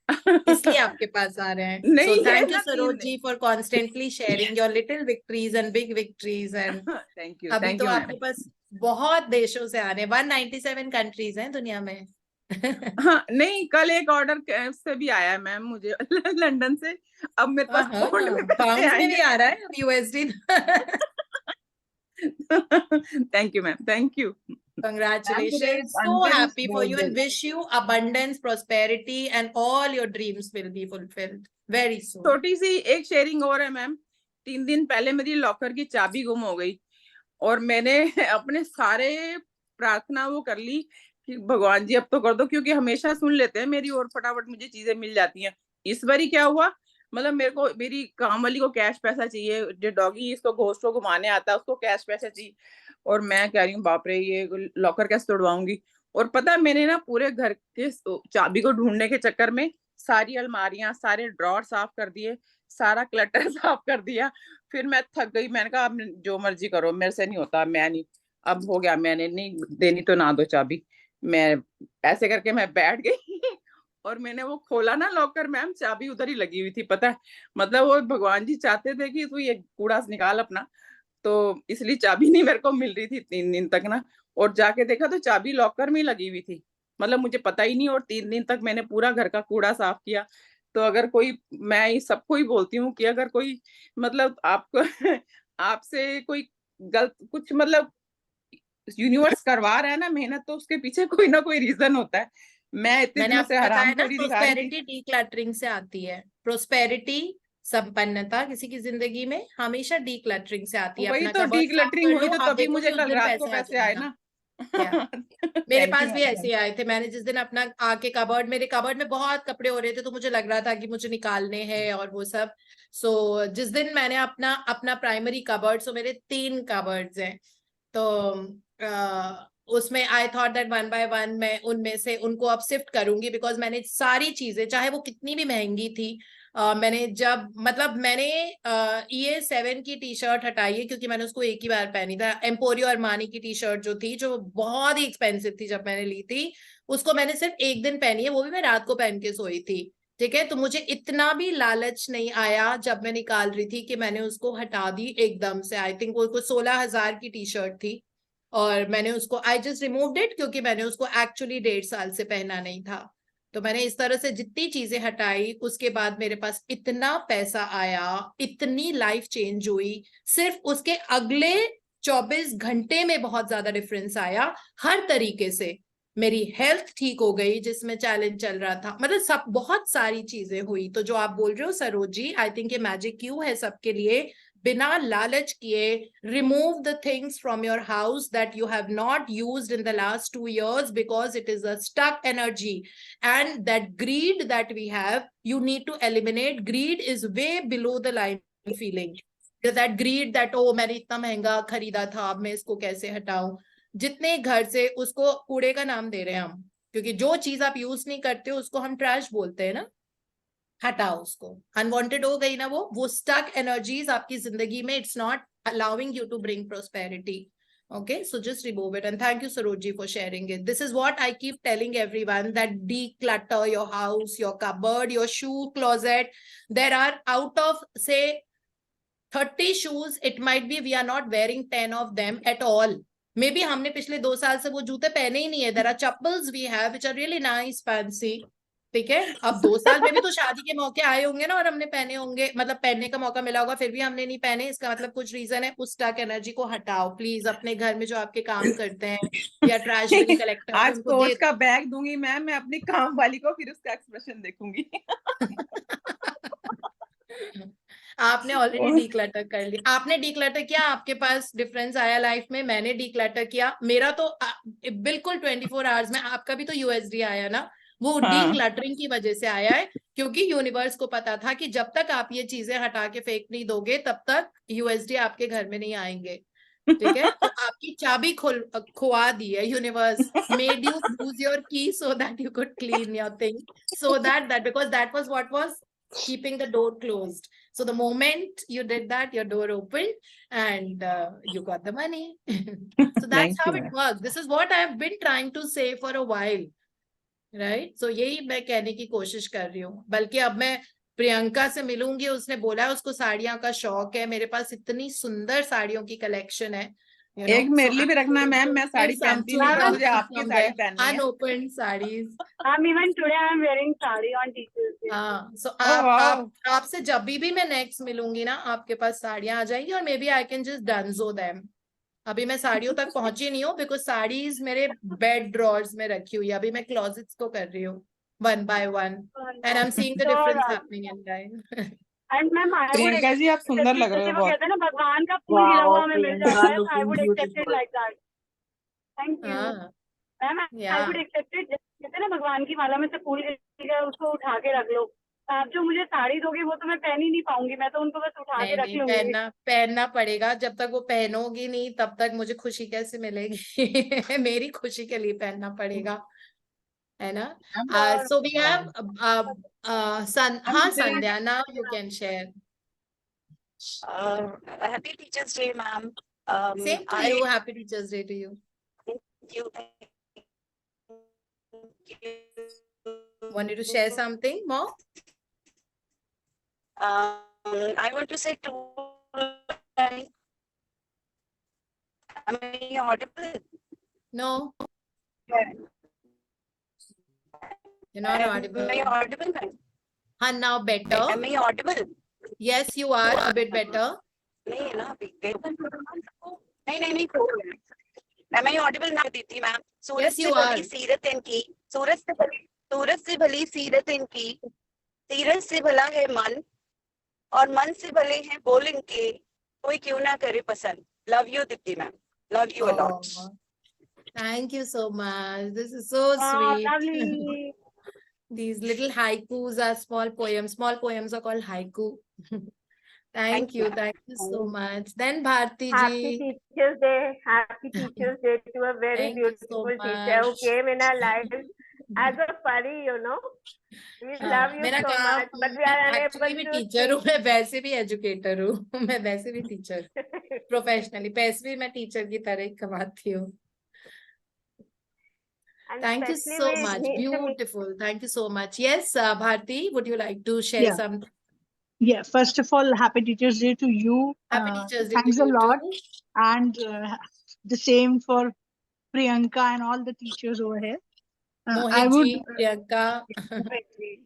[SPEAKER 1] इसलिए आपके पास आ रहे हैं.
[SPEAKER 8] नहीं,
[SPEAKER 1] सो
[SPEAKER 8] ये
[SPEAKER 1] थैंक यू
[SPEAKER 8] ना
[SPEAKER 1] Saroj ji for constantly sharing your little victories and big victories. And
[SPEAKER 8] thank
[SPEAKER 1] अभी
[SPEAKER 8] यू
[SPEAKER 1] तो
[SPEAKER 8] मैम।
[SPEAKER 1] आपके पास बहुत देशों से आ रहे हैं, 197 कंट्रीज हैं दुनिया में.
[SPEAKER 8] हाँ नहीं, कल एक ऑर्डर से भी आया है मैम मुझे लंदन से। अब मेरे पास पाउंड में पैसे
[SPEAKER 1] पाउंड्स में भी
[SPEAKER 8] आएंगे।
[SPEAKER 1] आ रहा है, अब USD.
[SPEAKER 8] Thank you ma'am, thank you.
[SPEAKER 1] Congratulations. So happy for you and wish you abundance, prosperity, and all your dreams will be fulfilled very soon.
[SPEAKER 8] छोटी सी एक शेयरिंग और है मैम। 3 दिन पहले मेरी लॉकर की चाबी गुम हो गई, और मैंने अपने सारे प्रार्थना वो कर ली कि भगवान जी अब तो कर दो, क्योंकि हमेशा सुन लेते हैं मेरी और फटाफट मुझे चीजें मिल जाती हैं। इस बारी क्या हुआ, मतलब मेरे को, मेरी काम वाली को कैश पैसा चाहिए, जो डॉगी इसको घोस्ट को घुमाने आता है उसको कैश पैसा चाहिए, और मैं कह रही हूँ बाप रे ये लॉकर कैसे तोड़वाऊंगी। और पता है मैंने ना पूरे घर के चाबी को ढूंढने के चक्कर में सारी अलमारियां, सारे ड्रॉर साफ कर दिए, सारा क्लटर साफ कर दिया। फिर मैं थक गई, मैंने कहा अब जो मर्जी करो, मेरे से नहीं होता, मैं नहीं, अब हो गया, मैंने नहीं देनी तो ना दो चाबी। मैं ऐसे करके मैं बैठ गई और मैंने वो खोला ना लॉकर, मैम चाबी उधर ही लगी हुई थी, पता है, मतलब वो भगवान जी चाहते थे कि तू ये कूड़ा निकाल अपना, तो इसलिए चाबी नहीं मेरे को मिल रही थी 3 दिन तक ना। और जाके देखा तो चाबी लॉकर में लगी हुई थी, मतलब मुझे पता ही नहीं। और 3 दिन तक मैंने पूरा घर का कूड़ा साफ किया। तो अगर कोई, मैं सबको ही बोलती हूँ कि अगर कोई मतलब आपको आपसे कोई गलत कुछ, मतलब यूनिवर्स करवा रहा है ना मेहनत, तो उसके पीछे कोई ना कोई रीजन होता है। मैं इतने
[SPEAKER 1] मैंने
[SPEAKER 8] दिनों से
[SPEAKER 1] आपको बताया
[SPEAKER 8] हराम
[SPEAKER 1] ना,
[SPEAKER 8] खोरी दिखा रही थी।
[SPEAKER 1] प्रोस्पेरिटी डीक्लटरिंग से आती है. प्रोस्पेरिटी, संपन्नता किसी की जिंदगी में हमेशा डीक्लटरिंग से आती है.
[SPEAKER 8] वही
[SPEAKER 1] अपना
[SPEAKER 8] तो
[SPEAKER 1] कबर्ड साफ
[SPEAKER 8] डीक्लटरिंग
[SPEAKER 1] कर
[SPEAKER 8] हुई,
[SPEAKER 1] लो,
[SPEAKER 8] तो
[SPEAKER 1] आप
[SPEAKER 8] तभी मुझे
[SPEAKER 1] देखोगे उस
[SPEAKER 8] कल
[SPEAKER 1] दिन
[SPEAKER 8] रात को
[SPEAKER 1] पैसे आ
[SPEAKER 8] पैसे आए
[SPEAKER 1] जाएगा.
[SPEAKER 8] ना।
[SPEAKER 1] मेरे
[SPEAKER 8] Thank
[SPEAKER 1] पास
[SPEAKER 8] you,
[SPEAKER 1] भी
[SPEAKER 8] madam.
[SPEAKER 1] ऐसे आए थे. मैंने जिस दिन अपना आके कबर्ड, मेरे कबर्ड में बहुत कपड़े हो रहे थे, तो मुझे लग रहा था कि मुझे निकालने हैं और वो सब. सो जिस दिन मैंने अपना प्राइमरी कबर्ड, सो मेरे 3 कबर्ड्स हैं, तो उसमें आई थॉट दैट 1 by 1 मैं उनमें से उनको अब शिफ्ट करूंगी, बिकॉज मैंने सारी चीजें, चाहे वो कितनी भी महंगी थी, मैंने जब, मतलब मैंने ये 7 की टी शर्ट हटाई है, क्योंकि मैंने उसको एक ही बार पहनी था. एम्पोरियो अरमानी की टी शर्ट जो थी, जो बहुत ही एक्सपेंसिव थी जब मैंने ली थी, उसको मैंने सिर्फ एक दिन पहनी है, वो भी मैं रात को पहन के सोई थी. ठीक है, तो मुझे इतना भी लालच नहीं आया जब मैं निकाल रही थी कि मैंने उसको हटा दी एकदम से. आई थिंक वो 16,000 की टी शर्ट थी, और मैंने उसको, आई जस्ट रिमूव्ड इट, क्योंकि मैंने उसको एक्चुअली 1.5 साल से पहना नहीं था. तो मैंने इस तरह से जितनी चीजें हटाई, उसके बाद मेरे पास इतना पैसा आया, इतनी लाइफ चेंज हुई. सिर्फ उसके अगले 24 घंटे में बहुत ज्यादा डिफरेंस आया हर तरीके से. मेरी हेल्थ ठीक हो गई, जिसमें चैलेंज चल रहा था, मतलब सब बहुत सारी चीजें हुई. तो जो आप बोल रहे हो सरोज जी, आई थिंक ये मैजिक क्यू है सबके लिए. बिना लालच किए, remove the things from your house that you have not used in the last 2 years, because it is a stuck energy. And that greed that we have, you need to eliminate. Greed is way below the line feeling. That greed that, oh मैंने इतना महंगा खरीदा था, अब मैं इसको कैसे हटाऊं. जितने घर से, उसको कूड़े का नाम दे रहे हैं हम, क्योंकि जो चीज आप यूज नहीं करते हो उसको हम ट्रैश बोलते हैं ना. हटाओ उसको. अनवांटेड हो गई ना वो स्टक एनर्जीज आपकी जिंदगी में. It's not allowing you to bring prosperity. Okay, so just remove it. And thank you, Saroji, for sharing it. This is what I keep telling everyone, that declutter your house, your cupboard, your shoe closet. There are, out of say 30 shoes, it might be we are not wearing 10 of them at all. Maybe हमने पिछले 2 साल से वो जूते पहने ही नहीं है. There are chappals we have which are really nice, fancy. ठीक है। अब 2 साल में भी तो शादी के मौके आए होंगे ना, और हमने पहने होंगे, मतलब पहनने का मौका मिला होगा, फिर भी हमने नहीं पहने, इसका मतलब कुछ रीजन है। उस स्टक एनर्जी को हटाओ प्लीज। अपने घर में जो आपके काम करते हैं या ट्रैश बिन कलेक्टर है
[SPEAKER 8] आज
[SPEAKER 1] उनको
[SPEAKER 8] कोच
[SPEAKER 1] दे
[SPEAKER 8] का बैग दूंगी मैम, मैं अपनी काम वाली को, फिर उसका एक्सप्रेशन देखूंगी।
[SPEAKER 1] आपने ऑलरेडी डीक्लटर कर लिया, आपने डीक्लटर किया, आपके पास डिफरेंस आया लाइफ में। मैंने डीक्लटर किया, मेरा तो बिल्कुल 24 आवर्स में। आपका भी तो यूएसडी आया ना, वो
[SPEAKER 8] हाँ।
[SPEAKER 1] डीक्लटरिंग की वजह से आया है, क्योंकि यूनिवर्स को पता था कि जब तक आप ये चीजें हटा के फेंक नहीं दोगे तब तक यूएसडी आपके घर में नहीं आएंगे। ठीक है, तो आपकी चाबी खुआ दी है universe, made you lose your key so that you could clean your thing, so that because that was what was keeping the door closed. So the moment you did that, your door opened and you got the money. So that's
[SPEAKER 8] Thank
[SPEAKER 1] how
[SPEAKER 8] you,
[SPEAKER 1] it
[SPEAKER 8] ma'am.
[SPEAKER 1] works. This is what I have been trying to say for a while, right? So यही मैं कहने की कोशिश कर रही हूँ। बल्कि अब मैं प्रियंका से मिलूंगी, उसने बोला है उसको साड़ियां का शौक है, मेरे पास इतनी सुंदर साड़ियों की कलेक्शन है, you know.
[SPEAKER 8] एक मेरे
[SPEAKER 1] So
[SPEAKER 8] लिए भी
[SPEAKER 1] I'm
[SPEAKER 8] रखना
[SPEAKER 1] going
[SPEAKER 8] मैम,
[SPEAKER 1] to
[SPEAKER 8] मैं
[SPEAKER 1] give
[SPEAKER 8] साड़ी
[SPEAKER 1] some
[SPEAKER 8] पहनती
[SPEAKER 1] to
[SPEAKER 8] नहीं, पर
[SPEAKER 1] her
[SPEAKER 8] मुझे आपकी
[SPEAKER 1] from
[SPEAKER 8] साड़ी
[SPEAKER 1] the
[SPEAKER 8] पहननी है।
[SPEAKER 1] unopened sarees.
[SPEAKER 5] Even today I am wearing sari on Teachers Day.
[SPEAKER 1] हाँ, so
[SPEAKER 8] Oh, wow.
[SPEAKER 1] आपसे जब भी मैं नेक्स्ट मिलूंगी ना, आपके पास साड़ियां आ जाएंगी, और maybe I can just Dunzo them. अभी मैं साड़ियों तक पहुंची नहीं हूँ, बिकॉज साड़ीज मेरे बेड ड्रॉर्स में रखी हुई है। अभी मैं क्लोजेट्स को कर रही हूँ one by one, and I am seeing the difference happening in life.
[SPEAKER 5] And ma'am, I would
[SPEAKER 8] Priyanka ji, आप
[SPEAKER 5] accept
[SPEAKER 8] सुंदर
[SPEAKER 5] it,
[SPEAKER 8] लग रहे
[SPEAKER 5] जैसे
[SPEAKER 8] हो
[SPEAKER 5] वो
[SPEAKER 8] बहुत।
[SPEAKER 5] कहते हैं ना, भगवान का फूल गिरा हुआ हमें मिल जाता है, I would accept it like that. Thank you.
[SPEAKER 1] हाँ,
[SPEAKER 5] Ma'am, I would accept it. जैसे कहते हैं ना, भगवान की माला में से फूल गिर गया, उसको उठा के रख लो। आप जो मुझे साड़ी दोगे वो तो मैं पहन ही नहीं पाऊंगी, मैं तो उनको बस उठा
[SPEAKER 1] नहीं
[SPEAKER 5] के रख
[SPEAKER 1] नहीं,
[SPEAKER 5] लूंगी।
[SPEAKER 1] पहनना पड़ेगा। जब तक वो पहनोगी नहीं तब तक मुझे खुशी कैसे मिलेगी? मेरी खुशी के लिए पहनना पड़ेगा, है ना। सो वी हैव हाँ Sandhya, now you can share.
[SPEAKER 5] Happy Teachers Day, ma'am.
[SPEAKER 1] Same to you, happy Teachers Day to you.
[SPEAKER 5] you.
[SPEAKER 1] Wanted to share something more?
[SPEAKER 5] I want to say two lines. Am I audible?
[SPEAKER 1] No, you're not audible.
[SPEAKER 5] Am I audible, ma'am?
[SPEAKER 1] Now better.
[SPEAKER 5] Am I audible?
[SPEAKER 1] Yes, you are a bit better.
[SPEAKER 5] नहीं है ना अभी। नहीं Am I audible now, दीदी ma'am?
[SPEAKER 1] Yes, you are.
[SPEAKER 5] सीरत इनकी, सूरत से भली सीरत इनकी, सीरत से भला है मन, और मन से भले हैं बोल इनके, कोई क्यों ना करे पसंद। Love you, दीदी ma'am. Love you a lot.
[SPEAKER 1] Oh, thank you so much. This is so sweet.
[SPEAKER 5] Lovely.
[SPEAKER 1] These little haikus are small poems. Small poems are called haiku. Thank you. Thank you so much. Then Bharti
[SPEAKER 9] Happy
[SPEAKER 1] ji.
[SPEAKER 9] Teachers Day. Happy Teachers Day to a very
[SPEAKER 1] Thank you
[SPEAKER 9] beautiful
[SPEAKER 1] so
[SPEAKER 9] teacher who
[SPEAKER 1] much.
[SPEAKER 9] came in our lives as a pari, you know. We love you
[SPEAKER 1] मेरा
[SPEAKER 9] so
[SPEAKER 1] काम,
[SPEAKER 9] much, but we are
[SPEAKER 1] actually
[SPEAKER 9] unable
[SPEAKER 1] भी
[SPEAKER 9] to
[SPEAKER 1] teacher हूँ,
[SPEAKER 9] speak.
[SPEAKER 1] मैं वैसे भी educator हूँ। मैं वैसे भी टीचर प्रोफेशनली, पैसे भी मैं टीचर की तरह ही कमाती हूँ।
[SPEAKER 9] And
[SPEAKER 1] Thank you
[SPEAKER 9] especially
[SPEAKER 1] so
[SPEAKER 9] we
[SPEAKER 1] much.
[SPEAKER 9] need to meet.
[SPEAKER 1] Beautiful. Thank you so much. Yes, Bharti, would you like to share
[SPEAKER 10] Yeah.
[SPEAKER 1] something?
[SPEAKER 10] Yeah, first of all, happy Teachers Day to you.
[SPEAKER 1] Happy Teachers Day to
[SPEAKER 10] Thanks a
[SPEAKER 1] you
[SPEAKER 10] lot.
[SPEAKER 1] too.
[SPEAKER 10] And the same for Priyanka and all the teachers over here. I
[SPEAKER 1] Mohit
[SPEAKER 10] would,
[SPEAKER 1] ji, Priyanka.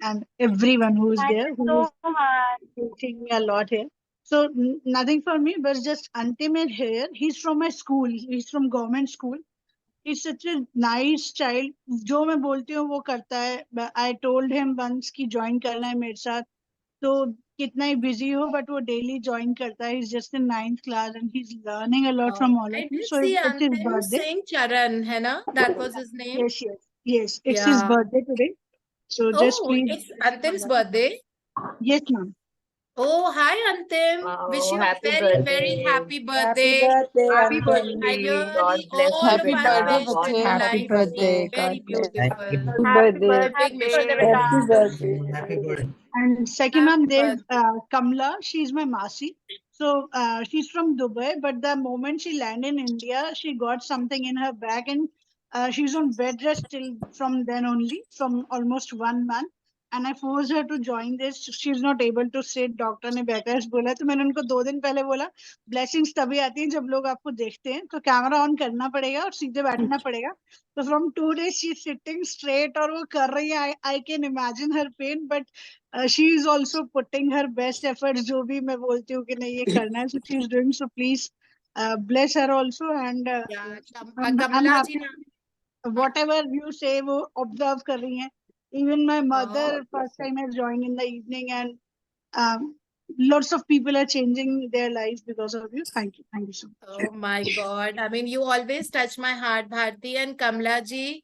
[SPEAKER 10] and everyone who is
[SPEAKER 5] Thank
[SPEAKER 10] there,
[SPEAKER 5] you
[SPEAKER 10] who
[SPEAKER 5] so
[SPEAKER 10] is
[SPEAKER 5] much.
[SPEAKER 10] teaching me a lot here. So nothing for me, but just Antim is here. He's from my school. He's from government school. He's such a nice child. जो मैं बोलती हूँ वो करता है. I told him once कि join करना है मेरे साथ. तो कितना ही busy हो, but वो daily join करता है. He's just in 9th class and he's learning a lot from all of
[SPEAKER 1] I
[SPEAKER 10] you.
[SPEAKER 1] did
[SPEAKER 10] So
[SPEAKER 1] see
[SPEAKER 10] it's his
[SPEAKER 1] Antim
[SPEAKER 10] birthday.
[SPEAKER 1] saying Charan, है ना? That was his name.
[SPEAKER 10] Yes. It's his
[SPEAKER 1] Yeah.
[SPEAKER 10] birthday today. So just
[SPEAKER 1] Oh,
[SPEAKER 10] please.
[SPEAKER 1] it's Antim's birthday.
[SPEAKER 10] Yes, ma'am.
[SPEAKER 1] Oh, hi Antim. Wish you a very, very happy birthday.
[SPEAKER 2] Happy
[SPEAKER 1] I really, all of us wish little life to be very beautiful.
[SPEAKER 9] Happy
[SPEAKER 1] Big wish.
[SPEAKER 9] birthday.
[SPEAKER 2] Happy birthday.
[SPEAKER 10] And second
[SPEAKER 1] Happy
[SPEAKER 10] one, there's
[SPEAKER 1] birthday.
[SPEAKER 10] Kamla. She's my Masi. So she's from Dubai, but the moment she landed in India, she got something in her bag, and she's on bed rest till from then only, from almost 1 month. and I forced her to join this. She's not able to sit. Doctor ने bed rest बोला, तो मैंने उनको 2 दिन पहले बोला blessings तभी आती हैं जब लोग आपको देखते हैं, तो कैमरा ऑन करना पड़ेगा और सीधे बैठना पड़ेगा. तो from 2 days she's sitting straight और वो कर रही है. I can imagine her pain, but she is also putting her best efforts. जो भी मैं बोलती हूँ कि नहीं ये करना है, so she's doing. So please bless her also, and
[SPEAKER 1] Yeah,
[SPEAKER 10] I'm
[SPEAKER 1] Kamala ji
[SPEAKER 10] happy. Whatever you say, वो observe कर रही हैं. Even my mother first time has joined in the evening, and lots of people are changing their lives because of you. Thank you. Thank you so much.
[SPEAKER 1] Oh my God. I mean, you always touch my heart, Bharti, and Kamala ji.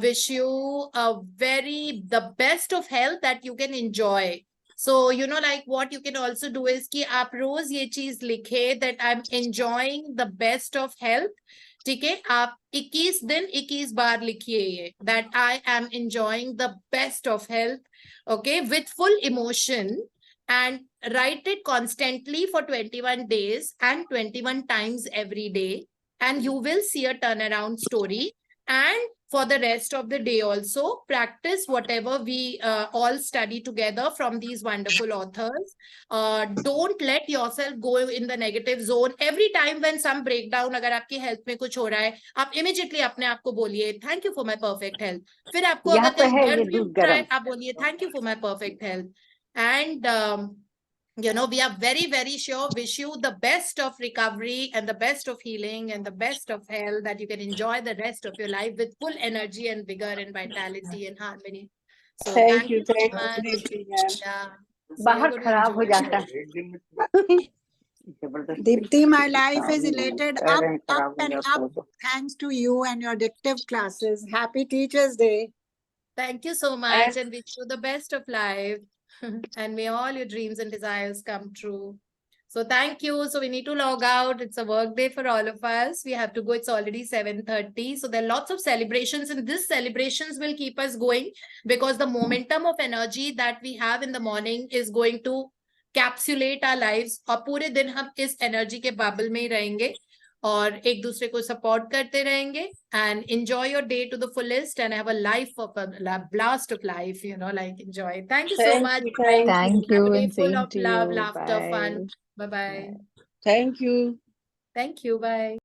[SPEAKER 1] Wish you the best of health that you can enjoy. So, you know, like what you can also do is कि आप रोज ये चीज लिखे that I'm enjoying the best of health. ठीक है, आप 21 दिन 21 बार लिखिए ये that I am enjoying the best of health, okay, with full emotion, and write it constantly for 21 days and 21 times every day, and you will see a turnaround story. And for the rest of the day also, practice whatever we all study together from these wonderful authors. Don't let yourself go in the negative zone. Every time when some breakdown, अगर आपकी health में कुछ हो रहा है, आप immediately अपने आप को बोलिए thank you for my perfect health. फिर आपको अगर कहीं दर्द भी उठ रहा है, आप बोलिए thank you for my perfect health. And you know, we are very, very sure, wish you the best of recovery and the best of healing and the best of health, that you can enjoy the rest of your life with full energy and vigor and vitality and harmony. So thank you so much. Yeah. So
[SPEAKER 11] बाहर
[SPEAKER 1] you're going to
[SPEAKER 11] खराब हो
[SPEAKER 1] enjoy
[SPEAKER 11] जाता
[SPEAKER 1] it.
[SPEAKER 11] है.
[SPEAKER 12] Deepti, my life is elated up and up thanks to you and your addictive classes. Happy Teachers Day.
[SPEAKER 1] Thank you so much, and wish you the best of life. And may all your dreams and desires come true. So thank you. So we need to log out. It's a work day for all of us. We have to go. It's already 7:30. So there are lots of celebrations, and these celebrations will keep us going because the momentum of energy that we have in the morning is going to capsulate our lives. और पूरे दिन हम इस energy के bubble में ही रहेंगे और एक दूसरे को support करते रहेंगे, and enjoy your day to the fullest and have a life of a blast of life, you know, like enjoy. Thank you so much.
[SPEAKER 11] Thank
[SPEAKER 1] Have a
[SPEAKER 11] you,
[SPEAKER 1] day
[SPEAKER 11] and
[SPEAKER 1] full
[SPEAKER 11] same
[SPEAKER 1] of
[SPEAKER 11] to
[SPEAKER 1] love,
[SPEAKER 11] you.
[SPEAKER 1] laughter,
[SPEAKER 11] Bye.
[SPEAKER 1] fun. Bye-bye.
[SPEAKER 4] Thank you.
[SPEAKER 1] Thank you. Bye.